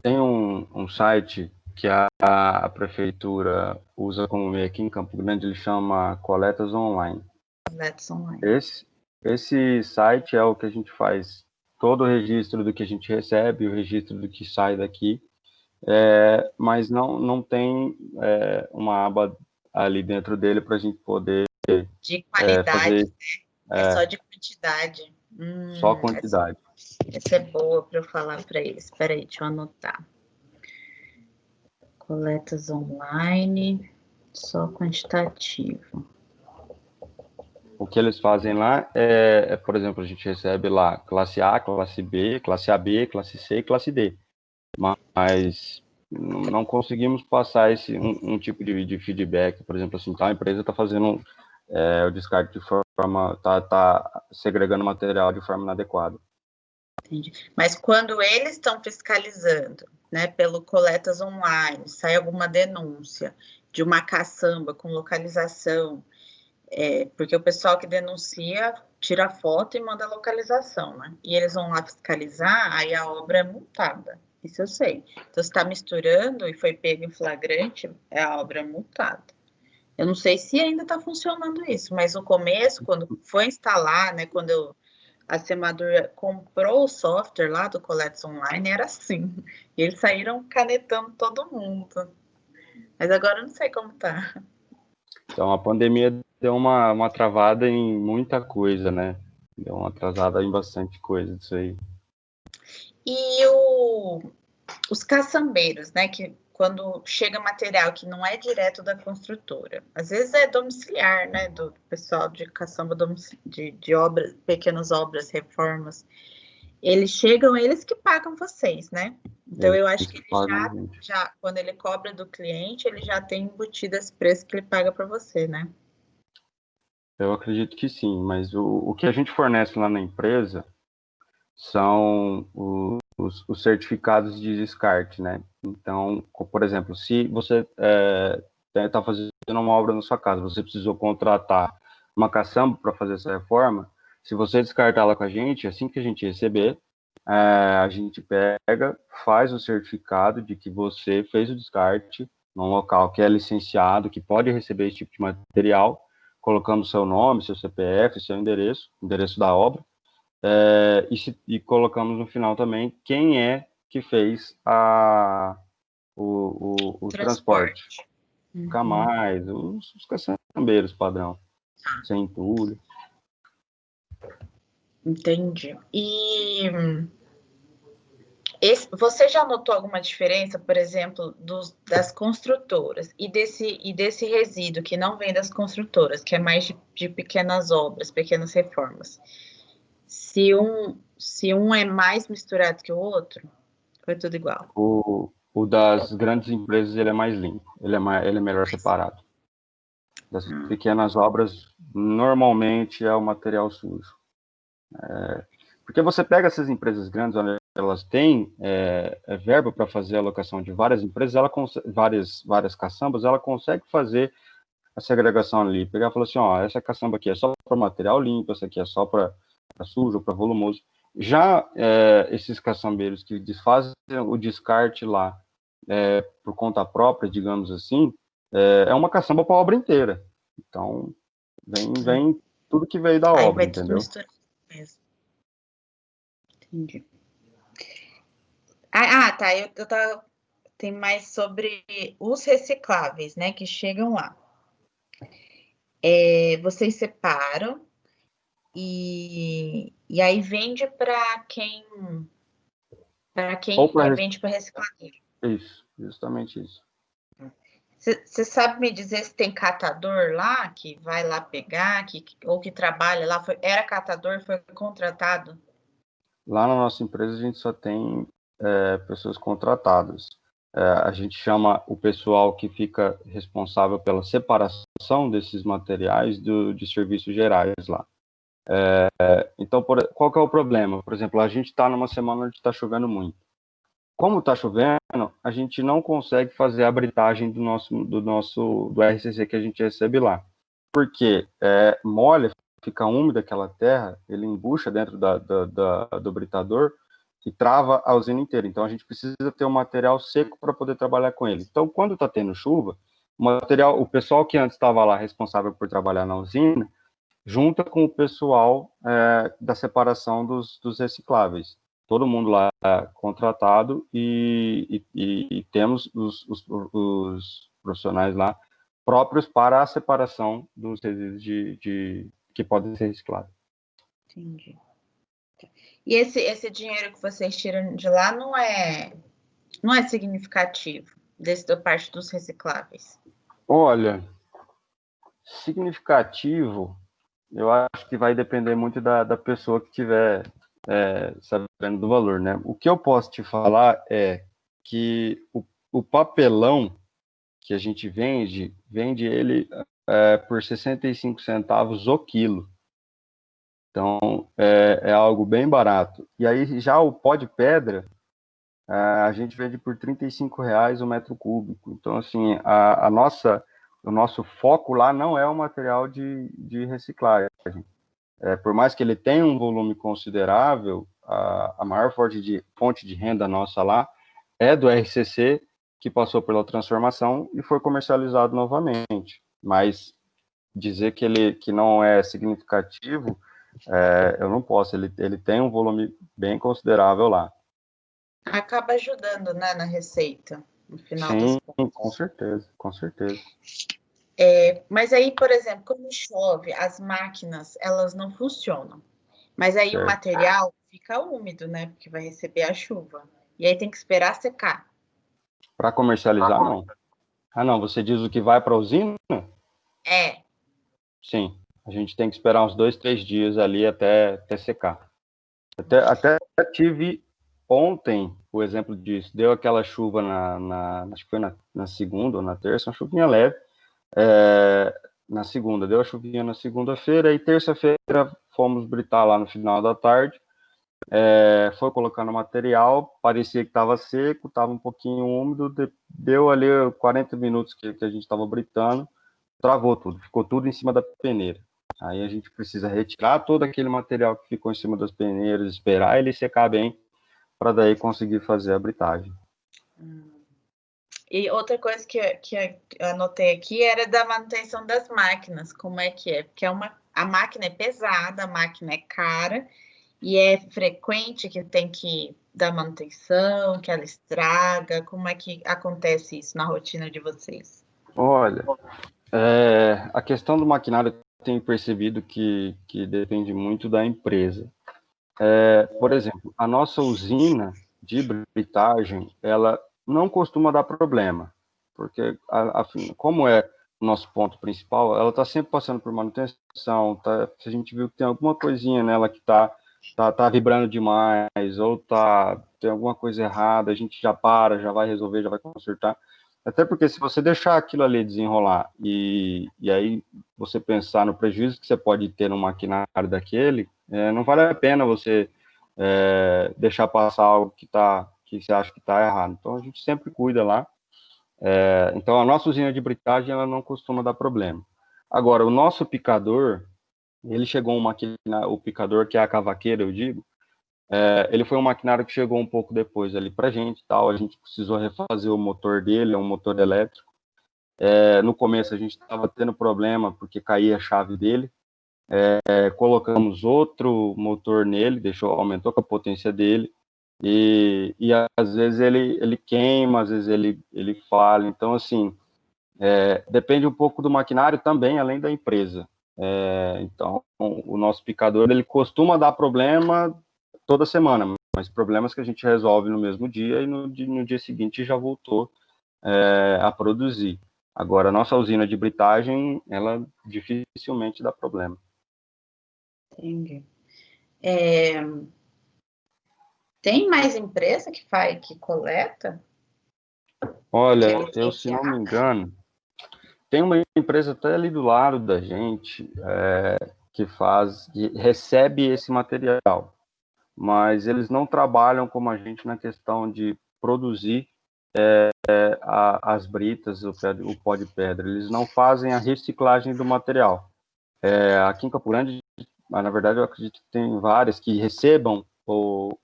Tem um site que a prefeitura usa como meio aqui em Campo Grande, ele chama Coletas Online. Coletas Online. Esse site é o que a gente faz todo o registro do que a gente recebe, o registro do que sai daqui, mas não tem uma aba ali dentro dele para a gente poder de qualidade, fazer, né? É só de quantidade. Só quantidade. Essa é boa para eu falar para eles. Espera aí, deixa eu anotar. Coletas online, só quantitativo. O que eles fazem lá por exemplo, a gente recebe lá classe A, classe B, classe AB, classe C e classe D. Mas não conseguimos passar um tipo de feedback, por exemplo, assim, a empresa está fazendo o descarte de forma, está segregando material de forma inadequada. Entendi. Mas quando eles estão fiscalizando, né, pelo Coletas Online, sai alguma denúncia de uma caçamba com localização, porque o pessoal que denuncia tira a foto e manda a localização, né? E eles vão lá fiscalizar, aí a obra é multada. Isso eu sei. Então, se está misturando e foi pego em flagrante, a obra é multada. Eu não sei se ainda está funcionando isso, mas no começo, quando foi instalar, né, quando a Semadur comprou o software lá do Coletas Online, era assim. E eles saíram canetando todo mundo. Mas agora eu não sei como tá. Então, a pandemia deu uma travada em muita coisa, né? Deu uma atrasada em bastante coisa disso aí. E os caçambeiros, né? Que quando chega material que não é direto da construtora, às vezes é domiciliar, né? Do pessoal de caçamba de obras, pequenas obras, reformas. Eles chegam, eles que pagam vocês, né? Então, eu acho que ele já, quando ele cobra do cliente, ele já tem embutido esse preço que ele paga para você, né? Eu acredito que sim, mas o que a gente fornece lá na empresa são os certificados de descarte, né? Então, por exemplo, se você está fazendo uma obra na sua casa, você precisou contratar uma caçamba para fazer essa reforma, Se você descartar ela com a gente, assim que a gente receber, a gente pega, faz o certificado de que você fez o descarte num local que é licenciado, que pode receber esse tipo de material, colocando seu nome, seu CPF, seu endereço da obra, e colocamos no final também quem é que fez o transporte. Transporte. Camais, os caçambeiros padrão, sem entulho. Entendi. E você já notou alguma diferença, por exemplo, das construtoras e desse resíduo que não vem das construtoras, que é mais de pequenas obras, pequenas reformas? Se um é mais misturado que o outro, foi tudo igual. O das grandes empresas, ele é mais limpo, ele é melhor separado. Das pequenas obras, normalmente é o material sujo. Porque você pega essas empresas grandes, onde elas têm verba para fazer a alocação de várias empresas, várias caçambas, ela consegue fazer a segregação ali, pegar e falar assim, ó, essa caçamba aqui é só para material limpo, essa aqui é só para sujo, para volumoso. Já esses caçambeiros que fazem o descarte lá por conta própria, digamos assim, é uma caçamba para a obra inteira. Então, vem tudo que veio da Aí obra, vai tudo entendeu? misturado mesmo. Entendi. Tá. Eu tava. Tem mais sobre os recicláveis, né, que chegam lá. Vocês separam e aí vende para quem Ou para vende para reciclador. isso, justamente isso. Você sabe me dizer se tem catador lá que vai lá pegar, ou que trabalha lá? Era catador, foi contratado? Lá na nossa empresa a gente só tem pessoas contratadas. A gente chama o pessoal que fica responsável pela separação desses materiais de serviços gerais lá. Então, qual que é o problema? Por exemplo, a gente está numa semana onde está chovendo muito. Como está chovendo, a gente não consegue fazer a britagem do RCC que a gente recebe lá. Porque molha, fica úmida aquela terra, ele embucha dentro do britador e trava a usina inteira. Então, a gente precisa ter um material seco para poder trabalhar com ele. Então, quando está tendo chuva, o pessoal que antes estava lá responsável por trabalhar na usina, junta com o pessoal da separação dos recicláveis. Todo mundo lá é contratado e temos os profissionais lá próprios para a separação dos resíduos que podem ser reciclados. Entendi. E esse dinheiro que vocês tiram de lá não é significativo da parte dos recicláveis? Olha, significativo, eu acho que vai depender muito da pessoa que estiver sabendo do valor, né? O que eu posso te falar é que o papelão que a gente vende ele por 65 centavos o quilo. Então, é algo bem barato. E aí, já o pó de pedra, a gente vende por R$ 35 o metro cúbico. Então, assim, o nosso foco lá não é o material de reciclagem. Por mais que ele tenha um volume considerável, a maior fonte de renda nossa lá é do RCC, que passou pela transformação e foi comercializado novamente. Mas dizer que não é significativo, eu não posso. Ele tem um volume bem considerável lá. Acaba ajudando, né, na receita, no final das Sim, contas. com certeza, com certeza. Mas aí, por exemplo, quando chove, as máquinas, elas não funcionam. Mas aí Certo. o material fica úmido, né, porque vai receber a chuva. E aí tem que esperar secar. Para comercializar, não. Ah, não, você diz o que vai para a usina? É. Sim, a gente tem que esperar uns 2, 3 dias ali até secar. Até tive ontem o exemplo disso. Deu aquela chuva acho que foi na segunda ou na terça, uma chuvinha leve. Na segunda, deu a chuvinha na segunda-feira, e terça-feira fomos britar lá no final da tarde. Foi colocando material, parecia que estava seco, estava um pouquinho úmido, deu ali 40 minutos que a gente estava britando, travou tudo, ficou tudo em cima da peneira. Aí a gente precisa retirar todo aquele material que ficou em cima das peneiras, esperar ele secar bem, para daí conseguir fazer a britagem. E outra coisa que eu anotei aqui era da manutenção das máquinas, como é que é? Porque a máquina é pesada, a máquina é cara, e é frequente que tem que dar manutenção, que ela estraga, como é que acontece isso na rotina de vocês? Olha, a questão do maquinário eu tenho percebido que depende muito da empresa. Por exemplo, a nossa usina de britagem, ela não costuma dar problema, porque, como é o nosso ponto principal, ela está sempre passando por manutenção, se a gente viu que tem alguma coisinha nela que tá vibrando demais, ou tem alguma coisa errada, a gente já para, já vai resolver, já vai consertar. Até porque se você deixar aquilo ali desenrolar e aí você pensar no prejuízo que você pode ter no maquinário daquele, não vale a pena você deixar passar algo que você acha que está errado. Então, a gente sempre cuida lá. Então, a nossa usina de britagem, ela não costuma dar problema. Agora, o nosso picador, ele chegou o picador, que é a cavaqueira, eu digo, ele foi um maquinário que chegou um pouco depois ali para a gente, precisou refazer o motor dele, é um motor elétrico. No começo, a gente estava tendo problema, porque caía a chave dele, colocamos outro motor nele, aumentou a potência dele, e às vezes ele queima, às vezes ele falha. Então, assim, depende um pouco do maquinário também, além da empresa. Então, o nosso picador, ele costuma dar problema toda semana, mas problemas que a gente resolve no mesmo dia e no dia seguinte já voltou a produzir. Agora, a nossa usina de britagem, ela dificilmente dá problema. Entendi. Tem mais empresa que coleta? Olha, se não me engano, tem uma empresa até ali do lado da gente que recebe esse material, mas eles não trabalham como a gente na questão de produzir as britas, o pó de pedra. Eles não fazem a reciclagem do material. Aqui em Campo Grande, na verdade, eu acredito que tem várias que recebam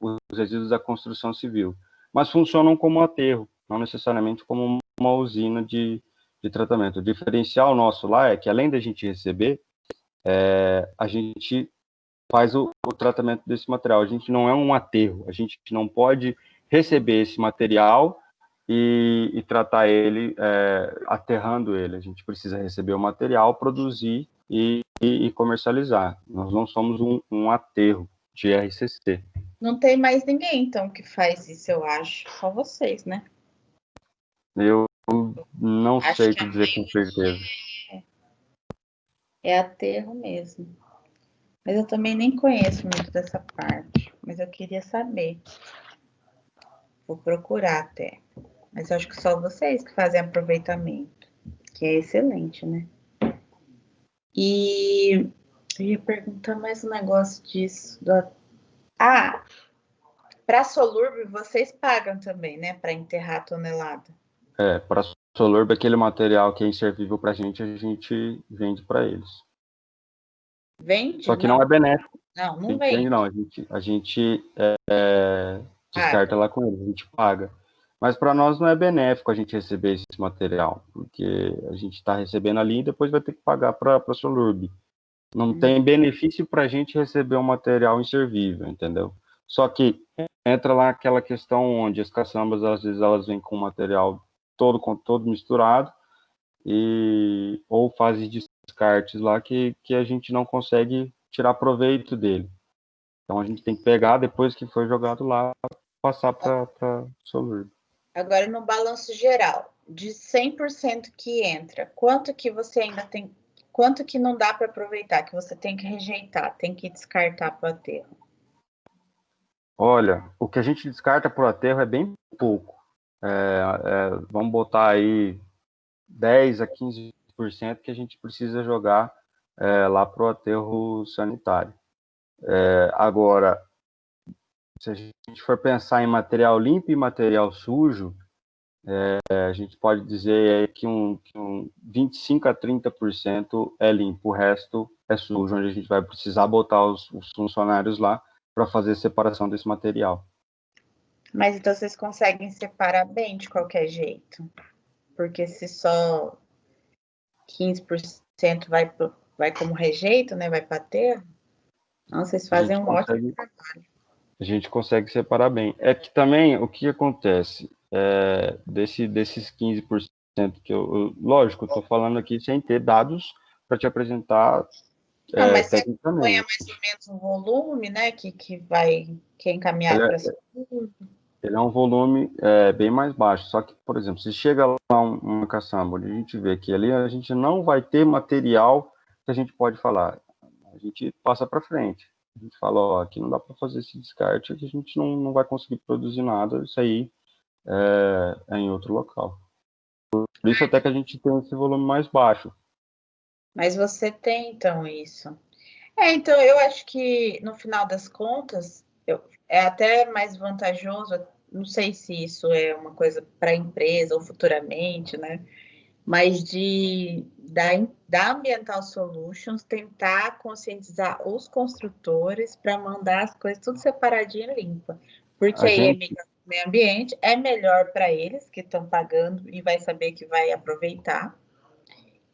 os resíduos da construção civil, mas funcionam como aterro, não necessariamente como uma usina de tratamento. O diferencial nosso lá é que, além da gente receber, a gente faz o tratamento desse material. A gente não é um aterro, a gente não pode receber esse material e tratar ele, aterrando ele. A gente precisa receber o material, produzir e comercializar. Nós não somos um aterro de RCC. Não tem mais ninguém, então, que faz isso, eu acho. Só vocês, né? Eu não Acho sei que te dizer com certeza. é aterro mesmo. Mas eu também nem conheço muito dessa parte. Mas eu queria saber. Vou procurar até. Mas eu acho que só vocês que fazem aproveitamento. Que é excelente, né? E eu ia perguntar mais um negócio disso. Para Solurb, vocês pagam também, né? Para enterrar a tonelada. Para Solurb, aquele material que é inservível para a gente vende para eles. Vende? Só que não é benéfico. Não vende. Não, a gente descarta lá com eles, a gente paga. Mas para nós não é benéfico a gente receber esse material, porque a gente está recebendo ali e depois vai ter que pagar para a Solurb. Não tem benefício para a gente receber um material inservível, entendeu? Só que entra lá aquela questão onde as caçambas, às vezes, elas vêm com o material todo misturado, ou fazem descartes lá que a gente não consegue tirar proveito dele. Então a gente tem que pegar, depois que foi jogado lá, passar para Solurb. Agora, no balanço geral, de 100% que entra, quanto que você ainda tem, quanto que não dá para aproveitar, que você tem que rejeitar, tem que descartar para o aterro? Olha, o que a gente descarta para o aterro é bem pouco. Vamos botar aí 10 a 15% que a gente precisa jogar lá para o aterro sanitário. Agora, se a gente for pensar em material limpo e material sujo, a gente pode dizer que um 25 a 30% é limpo, o resto é sujo, onde a gente vai precisar botar os funcionários lá para fazer a separação desse material. Mas então vocês conseguem separar bem de qualquer jeito? Porque se só 15% vai como rejeito, né? Vai para aterro, então vocês fazem um ótimo trabalho. A gente consegue separar bem. É que também, o que acontece, desses 15% que lógico, eu estou falando aqui sem ter dados para te apresentar Não, mas você tecnicamente. acompanha mais ou menos o volume, né? Que é encaminhado para essa curva. Ele é um volume bem mais baixo, só que, por exemplo, se chega lá uma caçamba, onde a gente vê que ali a gente não vai ter material que a gente pode falar, a gente passa para frente. A gente fala, ó, aqui não dá para fazer esse descarte, aqui a gente não vai conseguir produzir nada, isso aí é em outro local. Por isso até que a gente tem esse volume mais baixo. Mas você tem, então, isso. Então, eu acho que, no final das contas, é até mais vantajoso, não sei se isso é uma coisa para a empresa ou futuramente, né? Mas da Ambiental Solutions tentar conscientizar os construtores para mandar as coisas tudo separadinho e limpa. Porque aí é melhor para o meio ambiente, é melhor para eles que estão pagando e vai saber que vai aproveitar.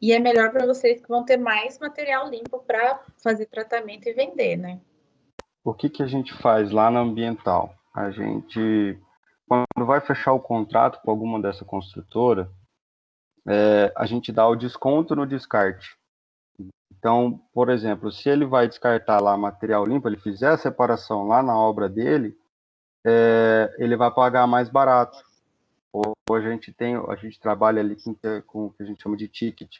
E é melhor para vocês que vão ter mais material limpo para fazer tratamento e vender, né? O que a gente faz lá na Ambiental? A gente, quando vai fechar o contrato com alguma dessa construtora, a gente dá o desconto no descarte. Então, por exemplo, se ele vai descartar lá material limpo, ele fizer a separação lá na obra dele, ele vai pagar mais barato. Hoje a gente trabalha ali com o que a gente chama de ticket.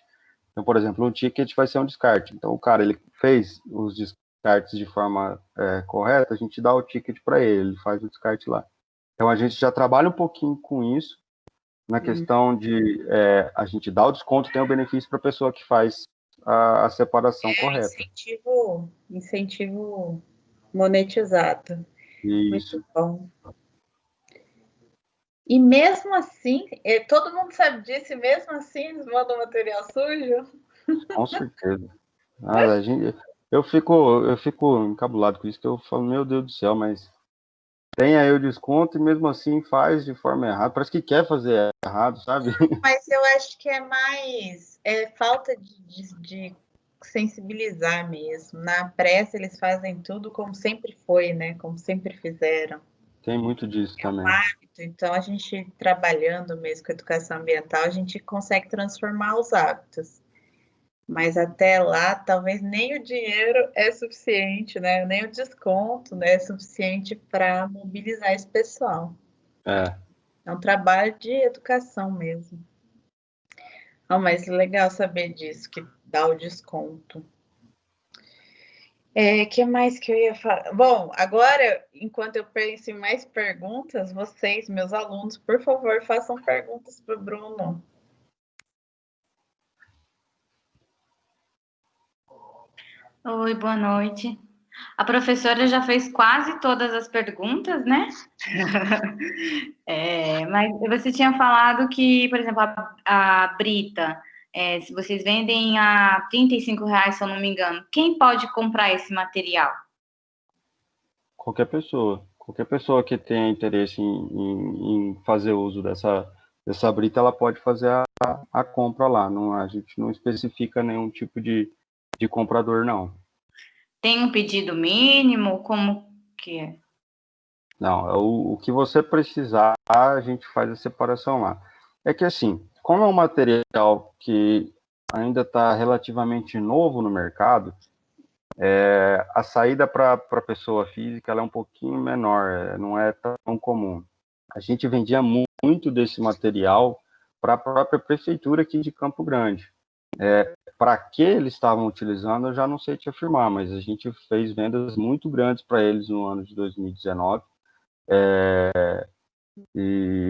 Então, por exemplo, um ticket vai ser um descarte. Então, o cara ele fez os descartes de forma correta, a gente dá o ticket para ele faz o descarte lá. Então, a gente já trabalha um pouquinho com isso, na questão de a gente dá o desconto, tem o benefício para a pessoa que faz a separação correta. Incentivo monetizado. Isso. Muito bom. E mesmo assim, todo mundo sabe disso, e mesmo assim eles mandam material sujo? Com certeza. Eu fico encabulado com isso, que eu falo, meu Deus do céu, mas tem aí o desconto e mesmo assim faz de forma errada. Parece que quer fazer errado, sabe? Mas eu acho que é mais falta de sensibilizar mesmo. Na pressa eles fazem tudo como sempre foi, né? Como sempre fizeram. Tem muito disso também. Hábito. Então, a gente trabalhando mesmo com educação ambiental, a gente consegue transformar os hábitos. Mas até lá, talvez nem o dinheiro é suficiente, né? Nem o desconto, né, é suficiente para mobilizar esse pessoal. É um trabalho de educação mesmo. Mas legal saber disso, que dá o desconto. Que mais que eu ia falar? Bom, agora, enquanto eu penso em mais perguntas, vocês, meus alunos, por favor, façam perguntas para o Bruno. Oi, boa noite. A professora já fez quase todas as perguntas, né? Mas você tinha falado que, por exemplo, a Brita, se vocês vendem a R$ 35, se eu não me engano, quem pode comprar esse material? Qualquer pessoa que tenha interesse em fazer uso dessa brita, ela pode fazer a compra lá. Não, a gente não especifica nenhum tipo de comprador, não. Tem um pedido mínimo? Como que é? Não, o que você precisar, a gente faz a separação lá. É que assim, como é um material que ainda está relativamente novo no mercado, a saída para a pessoa física ela é um pouquinho menor, não é tão comum. A gente vendia muito desse material para a própria prefeitura aqui de Campo Grande. Para que eles estavam utilizando, eu já não sei te afirmar, mas a gente fez vendas muito grandes para eles no ano de 2019.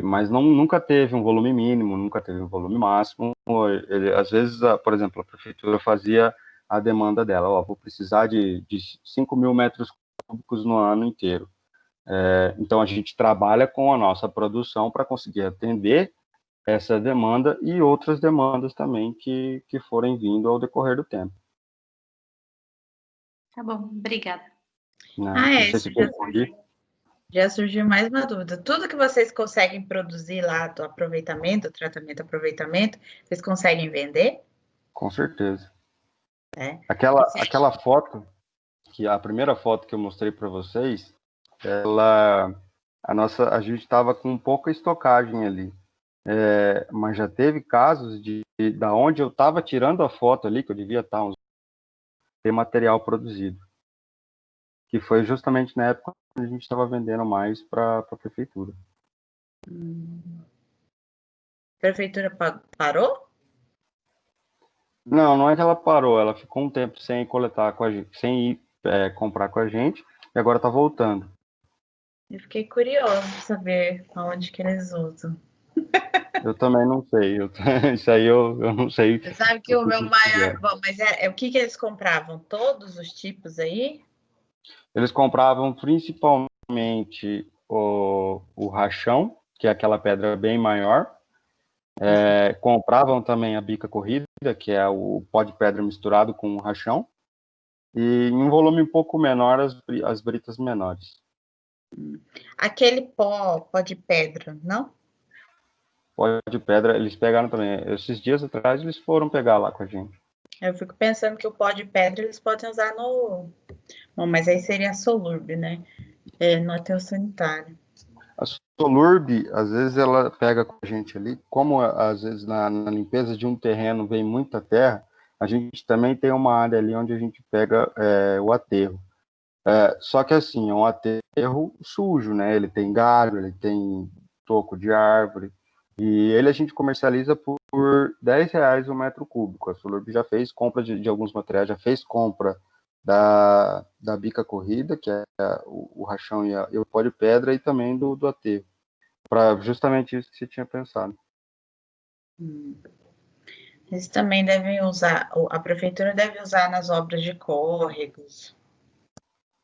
Mas nunca teve um volume mínimo, nunca teve um volume máximo. Às vezes, por exemplo, a prefeitura fazia a demanda dela, vou precisar de 5 mil metros cúbicos no ano inteiro. Então, a gente trabalha com a nossa produção para conseguir atender essa demanda e outras demandas também que forem vindo ao decorrer do tempo. Tá bom, obrigada. Não sei isso se eu respondi. já surgiu mais uma dúvida. Tudo que vocês conseguem produzir lá do aproveitamento, tratamento, aproveitamento, vocês conseguem vender? Com certeza. Você- Aquela foto, que a primeira foto que eu mostrei para vocês, a gente estava com pouca estocagem ali. Mas já teve casos da onde eu estava tirando a foto ali, que eu devia estar ter material produzido, que foi justamente na época que a gente estava vendendo mais para a prefeitura. A prefeitura parou? Não é que ela parou, ela ficou um tempo sem coletar com a gente, sem ir comprar com a gente, e agora está voltando. Eu fiquei curiosa para saber aonde que eles usam. Eu também não sei, isso aí eu não sei. Você sabe que o meu maior... Bom, mas o que eles compravam? Todos os tipos aí? Eles compravam principalmente o rachão, que é aquela pedra bem maior. Compravam também a bica corrida, que é o pó de pedra misturado com o rachão. E em um volume um pouco menor, as britas menores. Aquele pó de pedra, não? Pó de pedra, eles pegaram também. Esses dias atrás, eles foram pegar lá com a gente. Eu fico pensando que o pó de pedra eles podem usar no... Bom, mas aí seria a Solurb, né? No aterro sanitário. A Solurb, às vezes, ela pega com a gente ali. Como, às vezes, na limpeza de um terreno vem muita terra, a gente também tem uma área ali onde a gente pega o aterro. Só que, assim, é um aterro sujo, né? Ele tem galho, ele tem toco de árvore. E ele a gente comercializa por R$10 o metro cúbico. A Solurb já fez compra de alguns materiais, já fez compra da bica corrida, que é o rachão e o pó de pedra, e também do aterro, para justamente isso que você tinha pensado. Eles também devem usar, a prefeitura deve usar nas obras de córregos,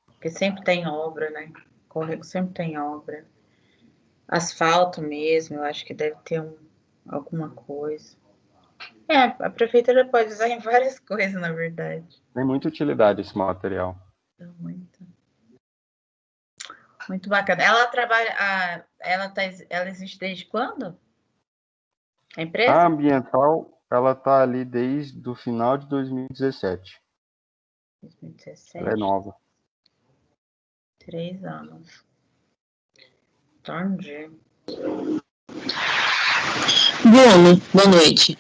porque sempre tem obra, né? Córrego sempre tem obra. Asfalto mesmo, eu acho que deve ter alguma coisa. A prefeitura pode usar em várias coisas, na verdade. Tem muita utilidade esse material. Muito, muito bacana. Ela trabalha, ela existe desde quando? A A empresa? ambiental, ela está ali desde o final de 2017. 2017. Ela é nova. 3 anos. Entendi. Bruno, boa noite.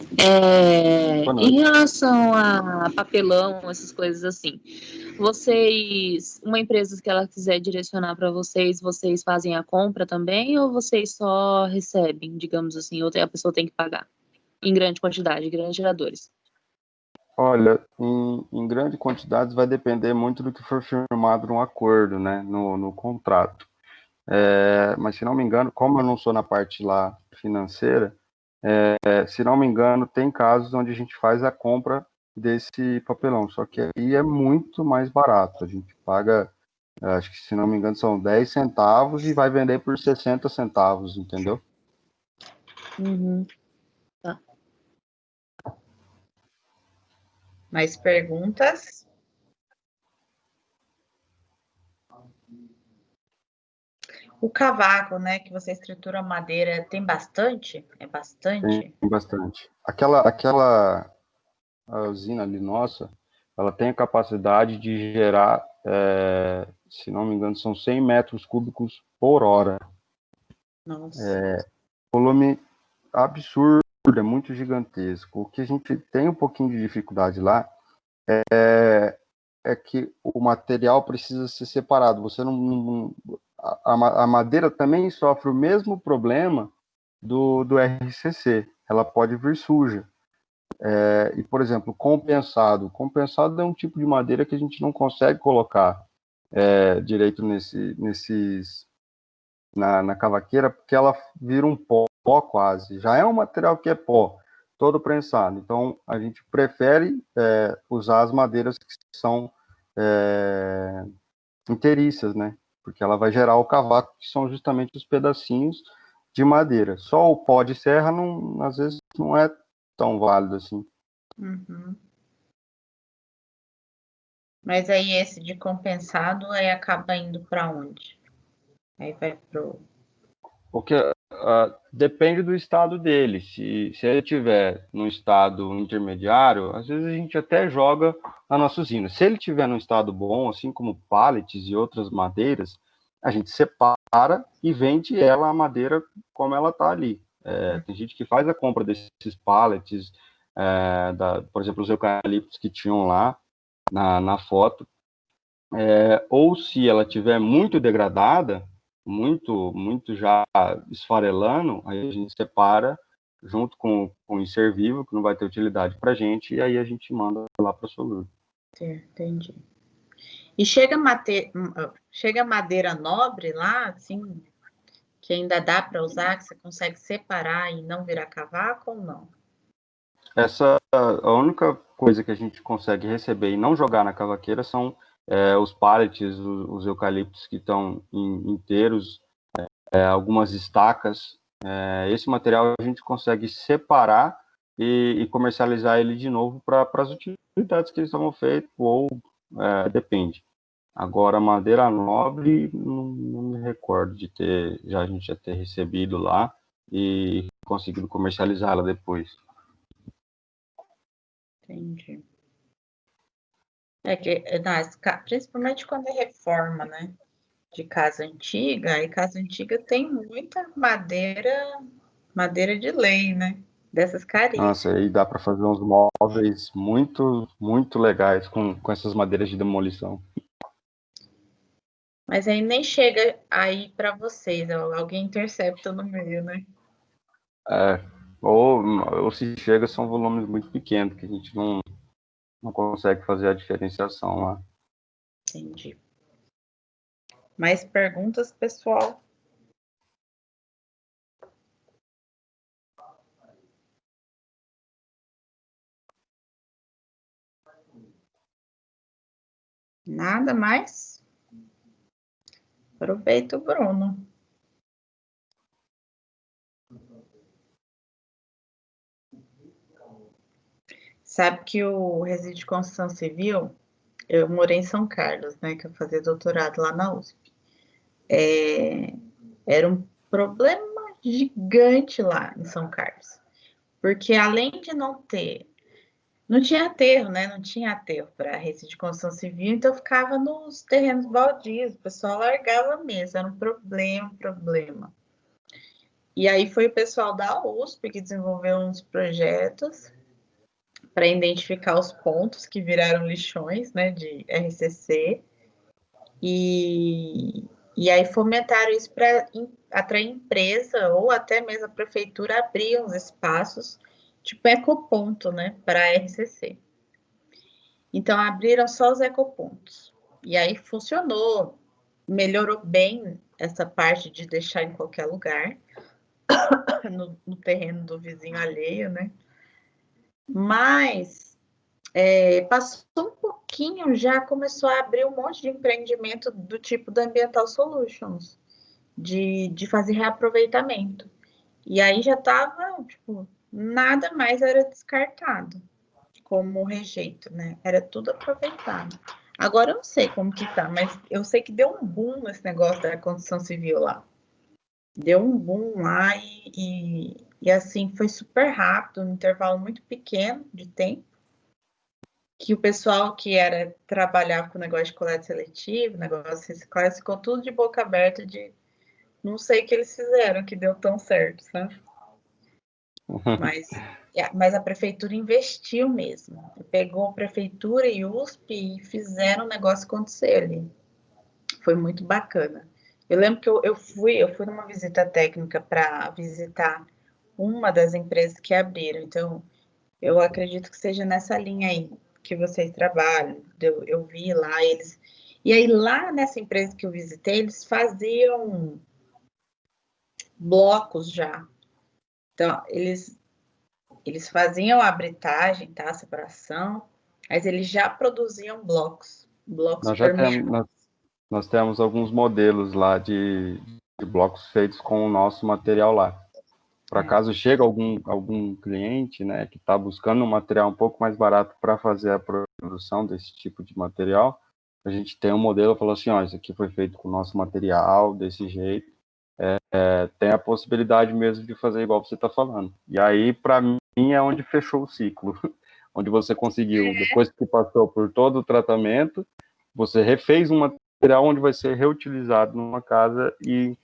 Boa noite. Em relação a papelão, essas coisas assim, uma empresa que ela quiser direcionar para vocês, vocês fazem a compra também ou vocês só recebem, digamos assim, ou a pessoa tem que pagar em grande quantidade, grandes geradores? Olha, em grande quantidade vai depender muito do que for firmado no acordo, né, no contrato. Mas se não me engano, como eu não sou na parte lá financeira, se não me engano, tem casos onde a gente faz a compra desse papelão, só que aí é muito mais barato. A gente paga, acho que se não me engano, são 10 centavos e vai vender por 60 centavos, entendeu? Uhum. Tá. Mais perguntas? O cavaco, né, que você estrutura madeira, tem bastante? É bastante? Tem bastante. Aquela a usina ali nossa, ela tem a capacidade de gerar, se não me engano, são 100 metros cúbicos por hora. Nossa. Volume absurdo, é muito gigantesco. O que a gente tem um pouquinho de dificuldade lá é que o material precisa ser separado. Você a madeira também sofre o mesmo problema do RCC. Ela pode vir suja. E, por exemplo, compensado. Compensado é um tipo de madeira que a gente não consegue colocar direito na cavaqueira, porque ela vira um pó quase. Já é um material que é pó, todo prensado. Então, a gente prefere usar as madeiras que são inteiriças, né? Porque ela vai gerar o cavaco, que são justamente os pedacinhos de madeira. Só o pó de serra, às vezes, não é tão válido assim. Uhum. Mas aí esse de compensado aí acaba indo para onde? Aí vai pro. Porque depende do estado dele. Se ele tiver num estado intermediário, às vezes a gente até joga na nossa usina. Se ele tiver num estado bom, assim como pallets e outras madeiras, a gente separa e vende ela, a madeira, como ela está ali. Tem gente que faz a compra desses pallets, por exemplo, os eucaliptos que tinham lá na foto. Ou se ela tiver muito degradada, muito já esfarelando, aí a gente separa junto com o inservível, que não vai ter utilidade para a gente, e aí a gente manda lá para o solúvel. Entendi. E chega madeira nobre lá, assim, que ainda dá para usar, que você consegue separar e não virar cavaco ou não? A única coisa que a gente consegue receber e não jogar na cavaqueira são os pallets, os eucaliptos que estão inteiros, algumas estacas. Esse material a gente consegue separar e comercializar ele de novo para as utilidades que eles estavam feitos, ou depende. Agora, madeira nobre, não me recordo de a gente já ter recebido lá e conseguido comercializá-la depois. Entendi. Principalmente quando é reforma, né? De casa antiga, e casa antiga tem muita madeira de lei, né? Dessas caríssimas. Nossa, aí dá para fazer uns móveis muito, muito legais com essas madeiras de demolição. Mas aí nem chega aí para vocês, alguém intercepta no meio, né? Ou se chega, são volumes muito pequenos, que a gente não consegue fazer a diferenciação lá. Entendi. Mais perguntas, pessoal? Nada mais? Aproveita o Bruno. Sabe que o resíduo de construção civil, eu morei em São Carlos, né? Que eu fazia doutorado lá na USP. Era um problema gigante lá em São Carlos. Porque além de não tinha aterro, né? Não tinha aterro para resíduo de construção civil, então ficava nos terrenos baldios, o pessoal largava mesmo, era um problema. E aí foi o pessoal da USP que desenvolveu uns projetos para identificar os pontos que viraram lixões, né, de RCC, e aí fomentaram isso para atrair empresa ou até mesmo a prefeitura a abrir uns espaços, tipo ecoponto, né, para RCC. Então, abriram só os ecopontos. E aí funcionou, melhorou bem essa parte de deixar em qualquer lugar, no terreno do vizinho alheio, né? Mas passou um pouquinho, já começou a abrir um monte de empreendimento do tipo da Ambiental Solutions, de fazer reaproveitamento. E aí já estava, tipo, nada mais era descartado como rejeito, né? Era tudo aproveitado. Agora eu não sei como que tá, mas eu sei que deu um boom nesse negócio da construção civil lá. Deu um boom lá e assim, foi super rápido, um intervalo muito pequeno de tempo, que o pessoal que trabalhava com o negócio de coleta seletiva, negócio de reciclagem, ficou tudo de boca aberta de não sei o que eles fizeram, que deu tão certo, sabe? Mas a prefeitura investiu mesmo. Pegou a prefeitura e USP e fizeram o negócio acontecer ali. Foi muito bacana. Eu lembro que eu fui numa visita técnica para visitar uma das empresas que abriram. Então, eu acredito que seja nessa linha aí que vocês trabalham. Eu vi lá eles. E aí, lá nessa empresa que eu visitei, eles faziam blocos já. Então, eles faziam a britagem, tá? A separação, mas eles já produziam blocos Nós já permeados. nós temos alguns modelos lá blocos feitos com o nosso material lá. Por acaso chega algum cliente, né, que está buscando um material um pouco mais barato para fazer a produção desse tipo de material, a gente tem um modelo, falou assim, ó, isso aqui foi feito com o nosso material, desse jeito, tem a possibilidade mesmo de fazer igual você está falando. E aí, para mim, é onde fechou o ciclo, onde você conseguiu, depois que passou por todo o tratamento, você refez um material onde vai ser reutilizado numa casa e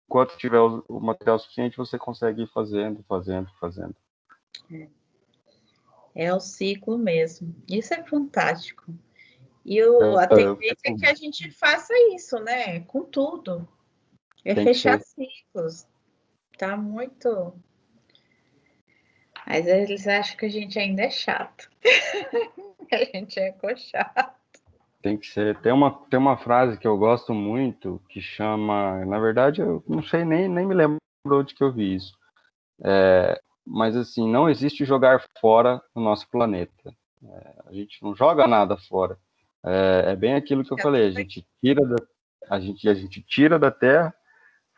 enquanto tiver o material suficiente, você consegue ir fazendo. É o ciclo mesmo. Isso é fantástico. E a tendência é que a gente faça isso, né? Com tudo. É fechar ciclos. Tá muito... Mas eles acham que a gente ainda é chato. A gente é chato. Tem que ser. Tem uma frase que eu gosto muito que chama. Na verdade, eu não sei nem me lembro onde que eu vi isso. Mas assim, não existe jogar fora o nosso planeta. A gente não joga nada fora. É bem aquilo que eu falei. A gente tira da Terra,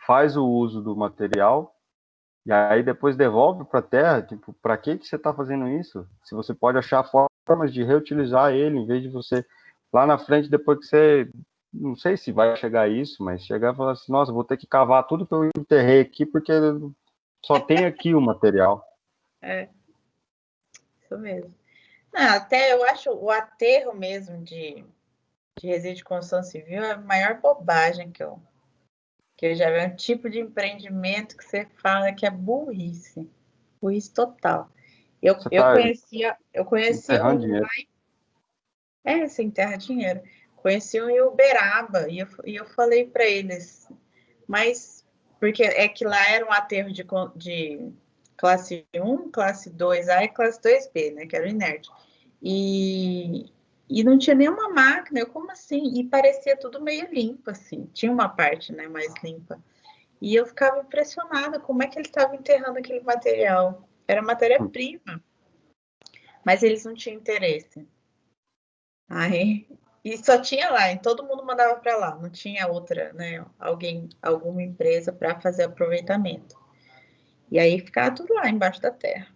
faz o uso do material e aí depois devolve para a Terra. Tipo, para que você está fazendo isso? Se você pode achar formas de reutilizar ele, em vez de você lá na frente, depois que você, não sei se vai chegar a isso, mas chegar e falar assim, nossa, vou ter que cavar tudo que eu enterrei aqui porque só tem aqui o material. Isso mesmo. Não, até eu acho o aterro mesmo de resíduo de construção civil é a maior bobagem que eu já vi. É um tipo de empreendimento que você fala que é burrice. Burrice total. Eu conhecia Enterrando um dinheiro. sem terra dinheiro. Conheci um em Uberaba e eu falei para eles, mas porque é que lá era um aterro de classe 1, classe 2A e classe 2B, né? Que era o inerte. E não tinha nenhuma máquina, eu como assim? E parecia tudo meio limpo, assim. Tinha uma parte, né, mais limpa. E eu ficava impressionada como é que eles estavam enterrando aquele material. Era matéria-prima, mas eles não tinham interesse. Aí, e só tinha lá, e todo mundo mandava para lá, não tinha outra, né? Alguma empresa para fazer aproveitamento. E aí ficava tudo lá embaixo da terra.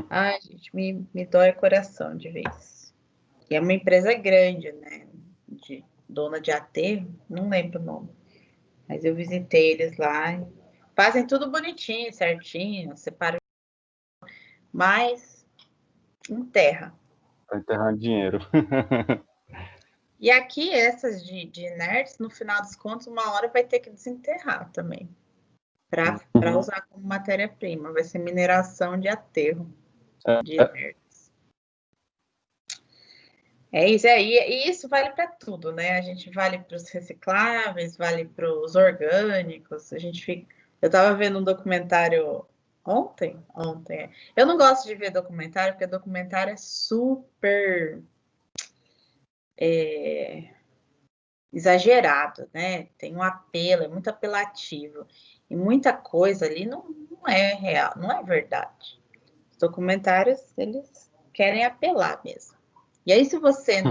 Ai, gente, me dói o coração de vez. E é uma empresa grande, né? Dona de aterro, não lembro o nome. Mas eu visitei eles lá. Fazem tudo bonitinho, certinho, separam. Mas enterra. Tá enterrando dinheiro. E aqui, essas de inertes, no final dos contos, uma hora vai ter que desenterrar também. Para usar como matéria-prima. Vai ser mineração de aterro de inertes. É isso aí. E isso vale para tudo, né? A gente vale para os recicláveis, vale para os orgânicos. Eu estava vendo um documentário ontem. Eu não gosto de ver documentário, porque documentário é super exagerado, né? Tem um apelo, é muito apelativo. E muita coisa ali não é real, não é verdade. Os documentários, eles querem apelar mesmo. E aí, se você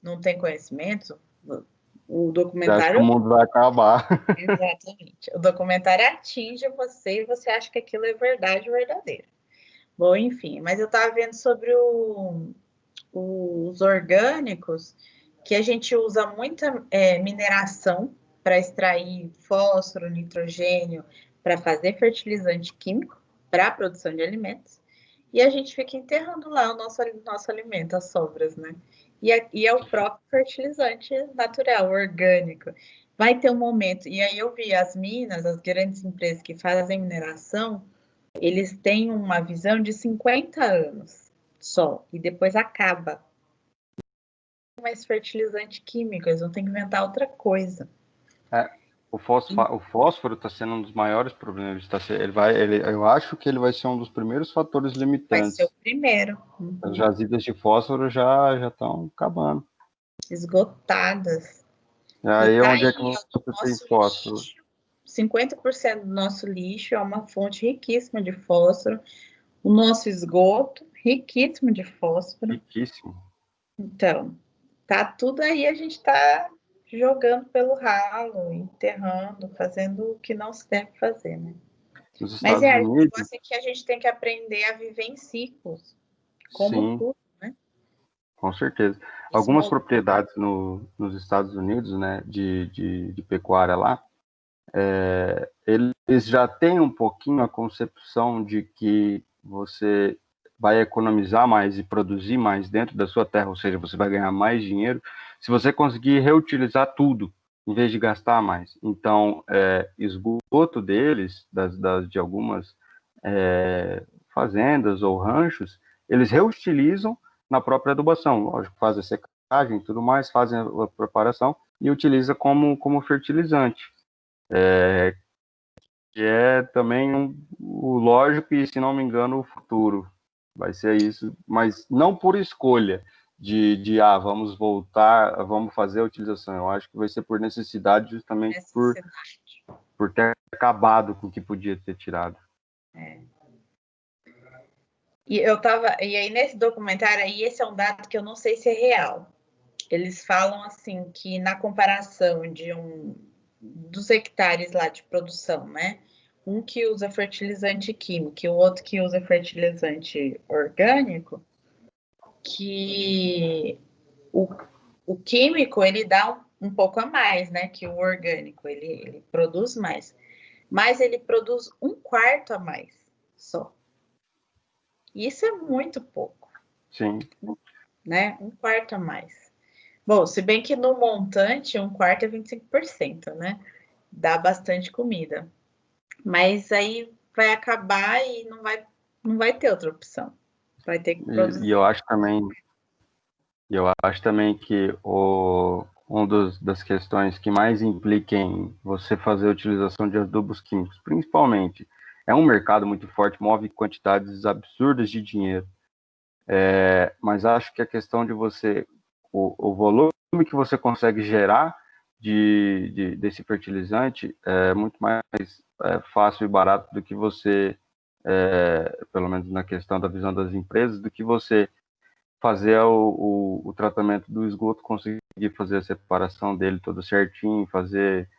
não tem conhecimento, o Você acha que o documentário... mundo vai acabar. Exatamente. O documentário atinge você e você acha que aquilo é verdade verdadeira. Bom, enfim, mas eu estava vendo sobre os orgânicos, que a gente usa muita mineração para extrair fósforo, nitrogênio, para fazer fertilizante químico para a produção de alimentos, e a gente fica enterrando lá o nosso alimento, as sobras, né? E é o próprio fertilizante natural, orgânico. Vai ter um momento, e aí eu vi as minas, as grandes empresas que fazem mineração, eles têm uma visão de 50 anos só, e depois acaba. Mais fertilizante químico, eles vão ter que inventar outra coisa. O fósforo está sendo um dos maiores problemas. Eu acho que ele vai ser um dos primeiros fatores limitantes. Vai ser o primeiro. As jazidas de fósforo já estão acabando. Esgotadas. E aí, tá onde é que você tem fósforo? 50% do nosso lixo é uma fonte riquíssima de fósforo. O nosso esgoto, riquíssimo de fósforo. Riquíssimo. Então, tá tudo aí, a gente tá jogando pelo ralo, enterrando, fazendo o que não se deve fazer, né? Nos Mas Estados o Unidos, negócio é que a gente tem que aprender a viver em ciclos, como sim, tudo, né? com certeza. Isso Algumas molda. propriedades nos Estados Unidos, né, de pecuária lá, eles já têm um pouquinho a concepção de que você vai economizar mais e produzir mais dentro da sua terra, ou seja, você vai ganhar mais dinheiro se você conseguir reutilizar tudo, em vez de gastar mais. Então, esgoto deles, de algumas fazendas ou ranchos, eles reutilizam na própria adubação. Lógico, fazem a secagem e tudo mais, fazem a preparação e utiliza como fertilizante. Que é também o lógico e, se não me engano, o futuro. Vai ser isso, mas não por escolha vamos voltar, vamos fazer a utilização. Eu acho que vai ser por necessidade, justamente por ter acabado com o que podia ter tirado. E aí nesse documentário aí, esse é um dado que eu não sei se é real. Eles falam assim que na comparação dos hectares lá de produção, né? Um que usa fertilizante químico e o outro que usa fertilizante orgânico, que o químico ele dá um pouco a mais, né? Que o orgânico ele produz mais, mas ele produz 1/4 a mais só. Isso é muito pouco. Sim. Né? 1/4 a mais. Bom, se bem que no montante, 1/4 é 25%, né? Dá bastante comida. Mas aí vai acabar e não vai ter outra opção. Vai ter que produzir. E eu acho também que das questões que mais impliquem você fazer a utilização de adubos químicos, principalmente, é um mercado muito forte, move quantidades absurdas de dinheiro. Mas acho que a questão de o volume que você consegue gerar desse fertilizante é muito mais fácil e barato do que você, pelo menos na questão da visão das empresas, do que você fazer o tratamento do esgoto, conseguir fazer a separação dele todo certinho, fazer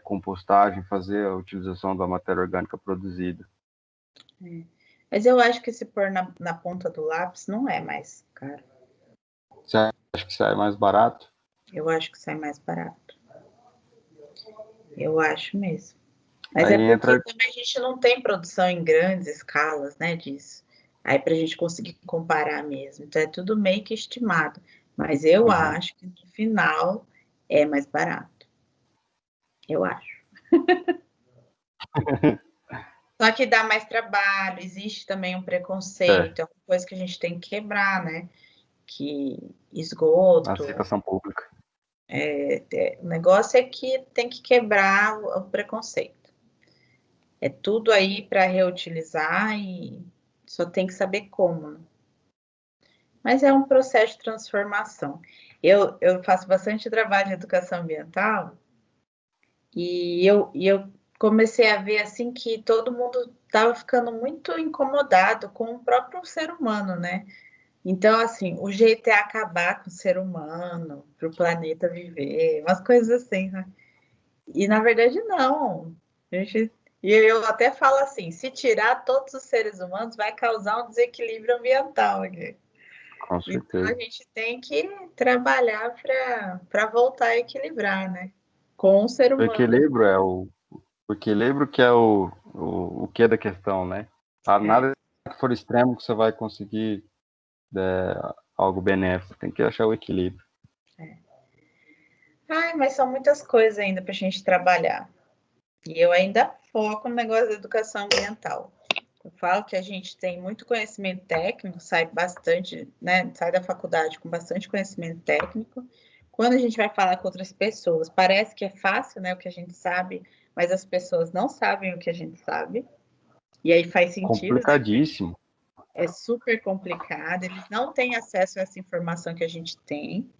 compostagem, fazer a utilização da matéria orgânica produzida. Mas eu acho que se pôr na ponta do lápis não é mais caro. Você acha que sai mais barato? Eu acho que sai mais barato. Eu acho mesmo. Mas Aí é porque entra... também a gente não tem produção em grandes escalas, né, disso. Aí para a gente conseguir comparar mesmo. Então é tudo meio que estimado. Mas eu acho que no final é mais barato. Eu acho. Só que dá mais trabalho, existe também um preconceito, é uma coisa que a gente tem que quebrar, né? Que esgoto. Aceitação pública. O negócio é que tem que quebrar o preconceito. É tudo aí para reutilizar e só tem que saber como, né? Mas é um processo de transformação. Eu faço bastante trabalho de educação ambiental e eu comecei a ver assim que todo mundo estava ficando muito incomodado com o próprio ser humano, né? Então, assim, o jeito é acabar com o ser humano, para o planeta viver, umas coisas assim, né? E na verdade não. E eu até falo assim, se tirar todos os seres humanos, vai causar um desequilíbrio ambiental aqui. Com Então a certeza. gente tem que trabalhar para voltar a equilibrar, né? Com o ser O humano. equilíbrio o equilíbrio que é o que da questão, né? Nada que for extremo que você vai conseguir algo benéfico. Tem que achar o equilíbrio. Ai, mas são muitas coisas ainda para a gente trabalhar. E eu ainda foco no negócio da educação ambiental. Eu falo que a gente tem muito conhecimento técnico, sai bastante, né? Sai da faculdade com bastante conhecimento técnico. Quando a gente vai falar com outras pessoas, parece que é fácil, né? O que a gente sabe, mas as pessoas não sabem o que a gente sabe. E aí faz sentido, né? Complicadíssimo. É super complicado, eles não têm acesso a essa informação que a gente tem.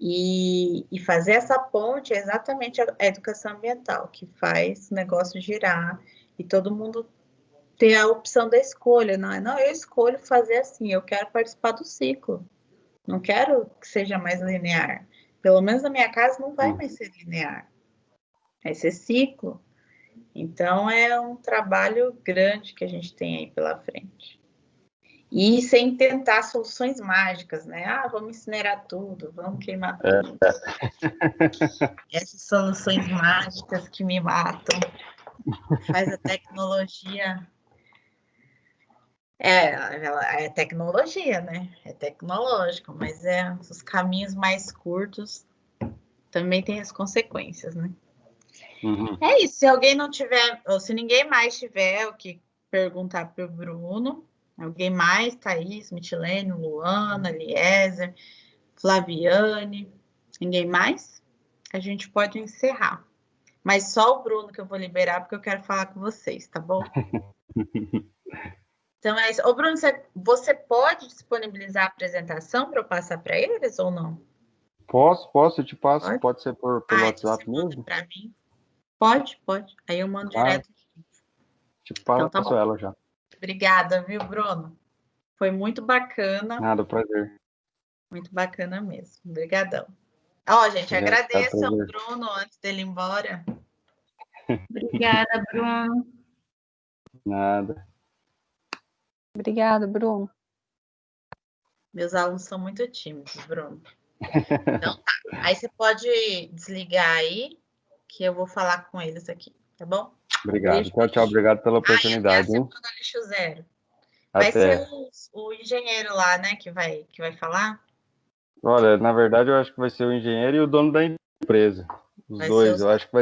E fazer essa ponte é exatamente a educação ambiental, que faz o negócio girar e todo mundo ter a opção da escolha. Não, eu escolho fazer assim, eu quero participar do ciclo. Não quero que seja mais linear. Pelo menos na minha casa não vai mais ser linear, vai ser ciclo. Então, é um trabalho grande que a gente tem aí pela frente. E sem tentar soluções mágicas, né? Ah, vamos incinerar tudo, vamos queimar tudo. Essas soluções mágicas que me matam. Faz a tecnologia... É tecnologia, né? É tecnológico, mas os caminhos mais curtos também têm as consequências, né? Uhum. É isso. Se alguém não tiver, ou se ninguém mais tiver o que perguntar para o Bruno, alguém mais, Thaís, Mitilene, Luana, Eliezer, Flaviane, ninguém mais? A gente pode encerrar. Mas só o Bruno que eu vou liberar, porque eu quero falar com vocês, tá bom? Então é isso. Ô, Bruno, você pode disponibilizar a apresentação para eu passar para eles ou não? Posso, eu te passo. Pode ser pelo então WhatsApp você manda mesmo? para mim? Pode. Aí eu mando direto. Te Então tá passo bom. ela já. Obrigada, viu, Bruno? Foi muito bacana. Nada, prazer. Muito bacana mesmo. Obrigadão. Ó, gente, agradeço ao Bruno antes dele ir embora. Obrigada, Bruno. Nada. Obrigada, Bruno. Meus alunos são muito tímidos, Bruno. Então tá. Aí você pode desligar aí, que eu vou falar com eles aqui, tá bom? Obrigado. Tchau. Obrigado pela oportunidade. Até a semana lixo zero. Até. Vai ser o engenheiro lá, né, que vai falar? Olha, na verdade, eu acho que vai ser o engenheiro e o dono da empresa. Os dois. Eu acho que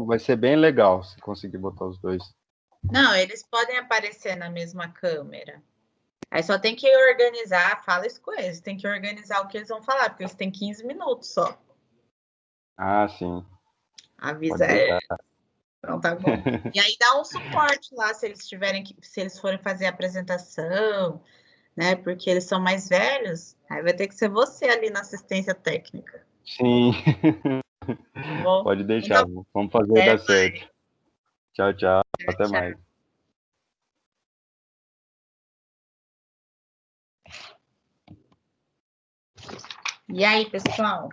vai ser bem legal se conseguir botar os dois. Não, eles podem aparecer na mesma câmera. Aí só tem que organizar, fala isso com eles, tem que organizar o que eles vão falar, porque eles têm 15 minutos só. Ah, sim. Avisa eles. Então tá bom. E aí dá um suporte lá se eles forem fazer a apresentação, né? Porque eles são mais velhos, aí vai ter que ser você ali na assistência técnica. Sim. Bom, pode deixar, então, vamos fazer dar certo. Tchau. Até mais. E aí, pessoal?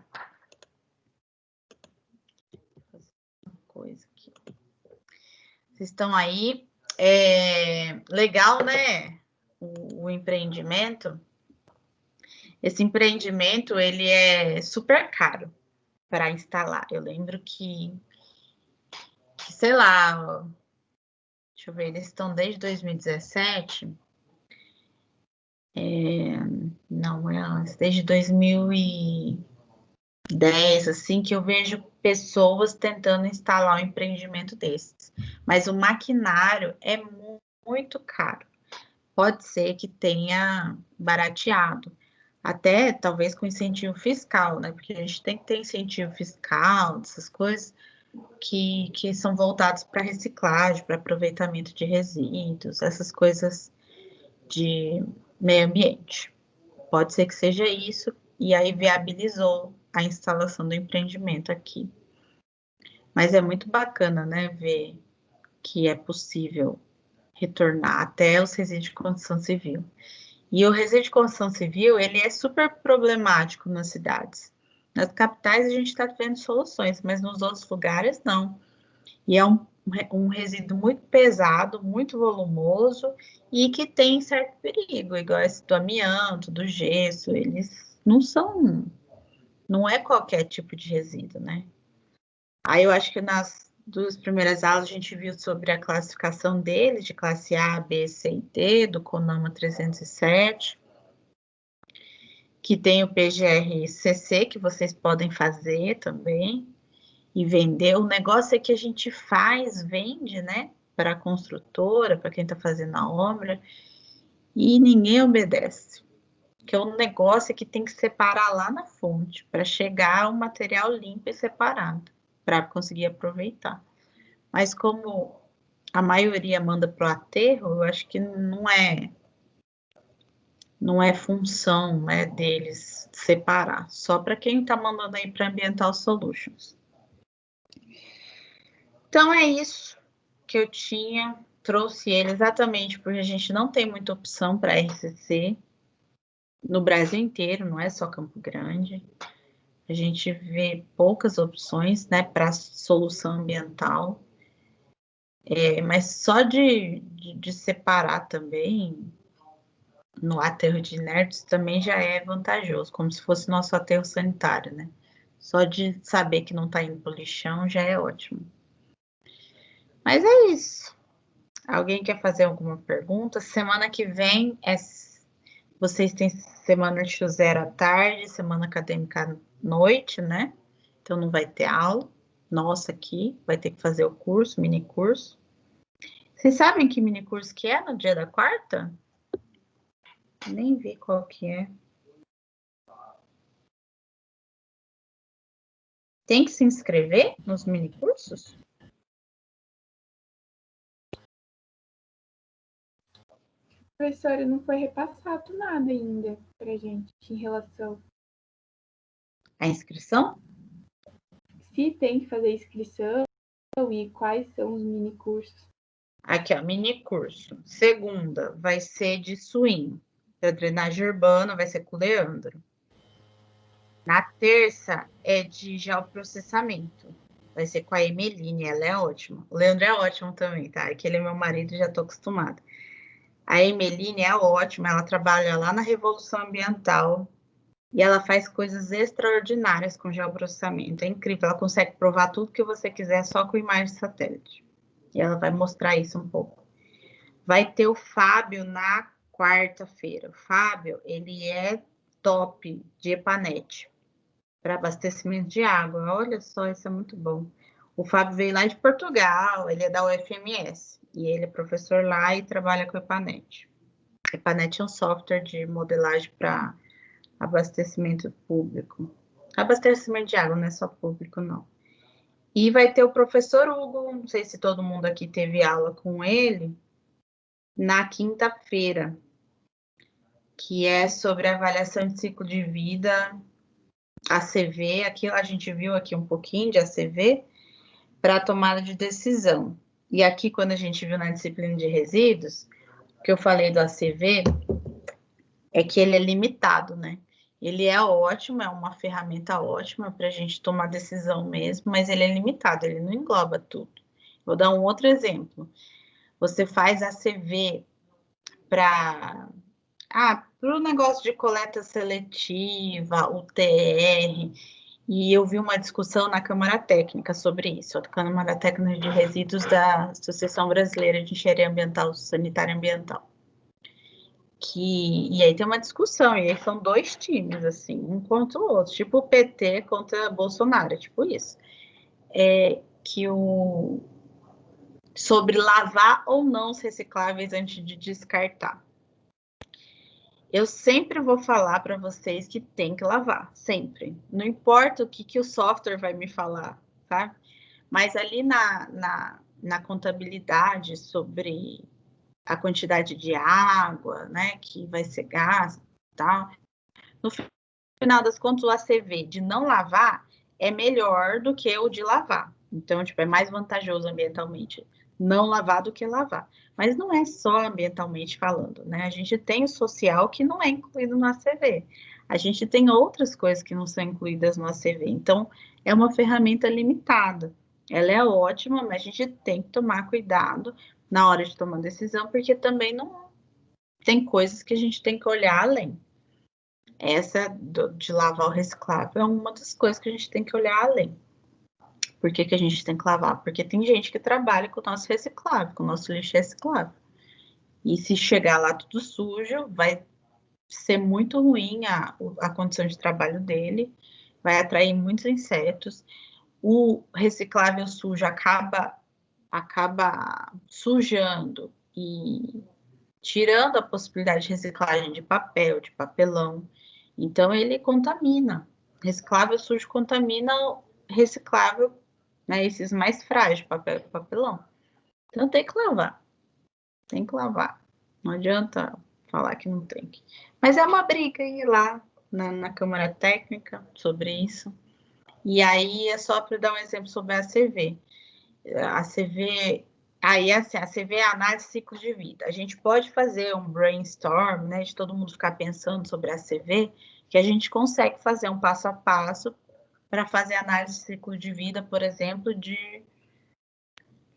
Vou fazer uma coisa aqui. Vocês estão aí? Legal, né? O empreendimento. Esse empreendimento, ele é super caro para instalar. Eu lembro que, sei lá, deixa eu ver, eles estão desde 2017. Não, é antes, desde 2010, assim, que eu vejo pessoas tentando instalar um empreendimento desses. Mas o maquinário é muito caro. Pode ser que tenha barateado. Até talvez com incentivo fiscal, né? Porque a gente tem que ter incentivo fiscal, essas coisas que são voltados para reciclagem, para aproveitamento de resíduos, essas coisas de meio ambiente. Pode ser que seja isso, e aí viabilizou a instalação do empreendimento aqui. Mas é muito bacana, né, ver que é possível retornar até os resíduos de construção civil. E o resíduo de construção civil, ele é super problemático nas cidades. Nas capitais a gente está vendo soluções, mas nos outros lugares não. E é um resíduo muito pesado, muito volumoso e que tem certo perigo, igual esse do amianto, do gesso, eles não é qualquer tipo de resíduo, né? Aí eu acho que nas duas primeiras aulas a gente viu sobre a classificação deles, de classe A, B, C e D, do CONAMA 307, que tem o PGR-CC, que vocês podem fazer também, e vender. O negócio é que a gente faz, vende, né, para a construtora, para quem está fazendo a obra, e ninguém obedece. Que é um negócio que tem que separar lá na fonte, para chegar um material limpo e separado, para conseguir aproveitar. Mas como a maioria manda para o aterro, eu acho que não é função, né, deles separar, só para quem está mandando aí para Ambiental Solutions. Então é isso que eu trouxe ele exatamente porque a gente não tem muita opção para RCC no Brasil inteiro, não é só Campo Grande. A gente vê poucas opções, né, para solução ambiental. Mas só de separar também no aterro de inertes também já é vantajoso, como se fosse nosso aterro sanitário, né? Só de saber que não está indo para o lixão já é ótimo. Mas é isso. Alguém quer fazer alguma pergunta? Semana que vem vocês têm semana de 0 à tarde, semana acadêmica à noite, né? Então não vai ter aula. Nossa, aqui vai ter que fazer o curso, mini curso. Vocês sabem que mini curso que é no dia da quarta? Nem vi qual que é. Tem que se inscrever nos mini cursos? Professora, não foi repassado nada ainda pra gente em relação A inscrição? se tem que fazer inscrição e quais são os mini cursos. Aqui, ó, mini curso. Segunda vai ser de swing. Da drenagem urbana vai ser com o Leandro. Na terça é de geoprocessamento. Vai ser com a Emeline, ela é ótima. O Leandro é ótimo também, tá? É que ele é meu marido e já tô acostumada. A Emeline é ótima, ela trabalha lá na Revolução Ambiental e ela faz coisas extraordinárias com geoprocessamento. É incrível, ela consegue provar tudo que você quiser só com imagem de satélite. E ela vai mostrar isso um pouco. Vai ter o Fábio na quarta-feira. O Fábio, ele é top de EPANET para abastecimento de água. Olha só, isso é muito bom. O Fábio veio lá de Portugal, ele é da UFMS. E ele é professor lá e trabalha com EPANET. EPANET é um software de modelagem para abastecimento público. Abastecimento de água, não é só público, não. E vai ter o professor Hugo, não sei se todo mundo aqui teve aula com ele, na quinta-feira, que é sobre avaliação de ciclo de vida, ACV, aqui a gente viu aqui um pouquinho de ACV, para tomada de decisão. E aqui, quando a gente viu na disciplina de resíduos, que eu falei do ACV, é que ele é limitado, né? Ele é ótimo, é uma ferramenta ótima para a gente tomar decisão mesmo, mas ele é limitado, ele não engloba tudo. Vou dar um outro exemplo. Você faz ACV para o negócio de coleta seletiva, UTR, e eu vi uma discussão na Câmara Técnica sobre isso, a Câmara Técnica de Resíduos da Associação Brasileira de Engenharia Ambiental, Sanitária e Ambiental. E aí tem uma discussão, e aí são dois times, assim, um contra o outro, tipo o PT contra Bolsonaro, tipo isso. Sobre lavar ou não os recicláveis antes de descartar. Eu sempre vou falar para vocês que tem que lavar, sempre. Não importa o que o software vai me falar, tá? Mas ali na contabilidade sobre a quantidade de água, né, que vai ser gasta e tal, no final das contas, o ACV de não lavar é melhor do que o de lavar. Então, tipo, é mais vantajoso ambientalmente não lavar do que lavar. Mas não é só ambientalmente falando, né? A gente tem o social que não é incluído no ACV. A gente tem outras coisas que não são incluídas no ACV. Então, é uma ferramenta limitada. Ela é ótima, mas a gente tem que tomar cuidado na hora de tomar decisão, porque também não tem coisas que a gente tem que olhar além. Essa de lavar o reciclável é uma das coisas que a gente tem que olhar além. Por que a gente tem que lavar? Porque tem gente que trabalha com o nosso reciclável, com o nosso lixo reciclável. E se chegar lá tudo sujo, vai ser muito ruim a condição de trabalho dele, vai atrair muitos insetos. O reciclável sujo acaba sujando e tirando a possibilidade de reciclagem de papel, de papelão. Então, ele contamina. Reciclável sujo contamina reciclável, né? Esses mais frágeis, papel e papelão. Então, tem que lavar. Tem que lavar. Não adianta falar que não tem que. Mas é uma briga ir lá na Câmara Técnica sobre isso. E aí, é só para dar um exemplo sobre a ACV. A ACV... Aí, assim, a CV é a análise de ciclo de vida. A gente pode fazer um brainstorm, né, de todo mundo ficar pensando sobre a CV, que a gente consegue fazer um passo a passo para fazer análise de ciclo de vida, por exemplo, de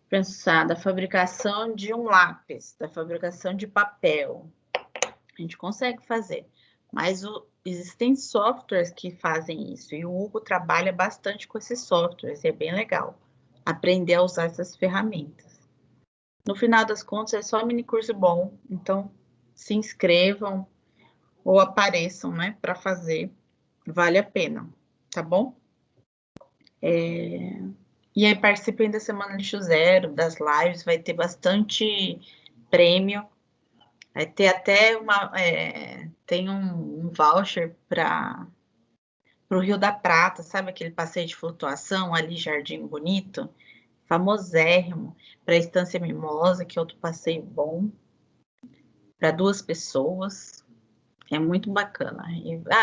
pensar da fabricação de um lápis, da fabricação de papel. A gente consegue fazer, mas existem softwares que fazem isso, e o Hugo trabalha bastante com esses softwares, e é bem legal aprender a usar essas ferramentas. No final das contas, é só um mini curso bom, então se inscrevam ou apareçam, né, para fazer, vale a pena, tá bom? E aí participem da Semana Lixo Zero, das lives, vai ter bastante prêmio, vai ter até tem um voucher para o Rio da Prata, sabe aquele passeio de flutuação ali, Jardim Bonito? Famosérrimo, para a Estância Mimosa, que é outro passeio bom, para 2 pessoas. É muito bacana.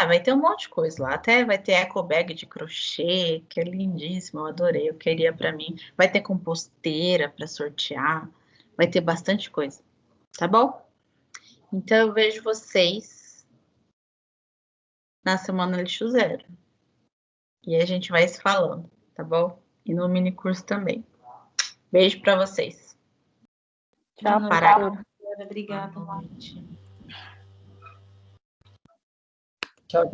Vai ter um monte de coisa lá. Até vai ter eco bag de crochê, que é lindíssimo, eu adorei, eu queria para mim. Vai ter composteira para sortear. Vai ter bastante coisa. Tá bom? Então eu vejo vocês na Semana Lixo Zero. E aí a gente vai se falando, tá bom? E no mini curso também. Beijo para vocês. Tchau, Pará. Obrigada. Boa noite. Tchau, tchau.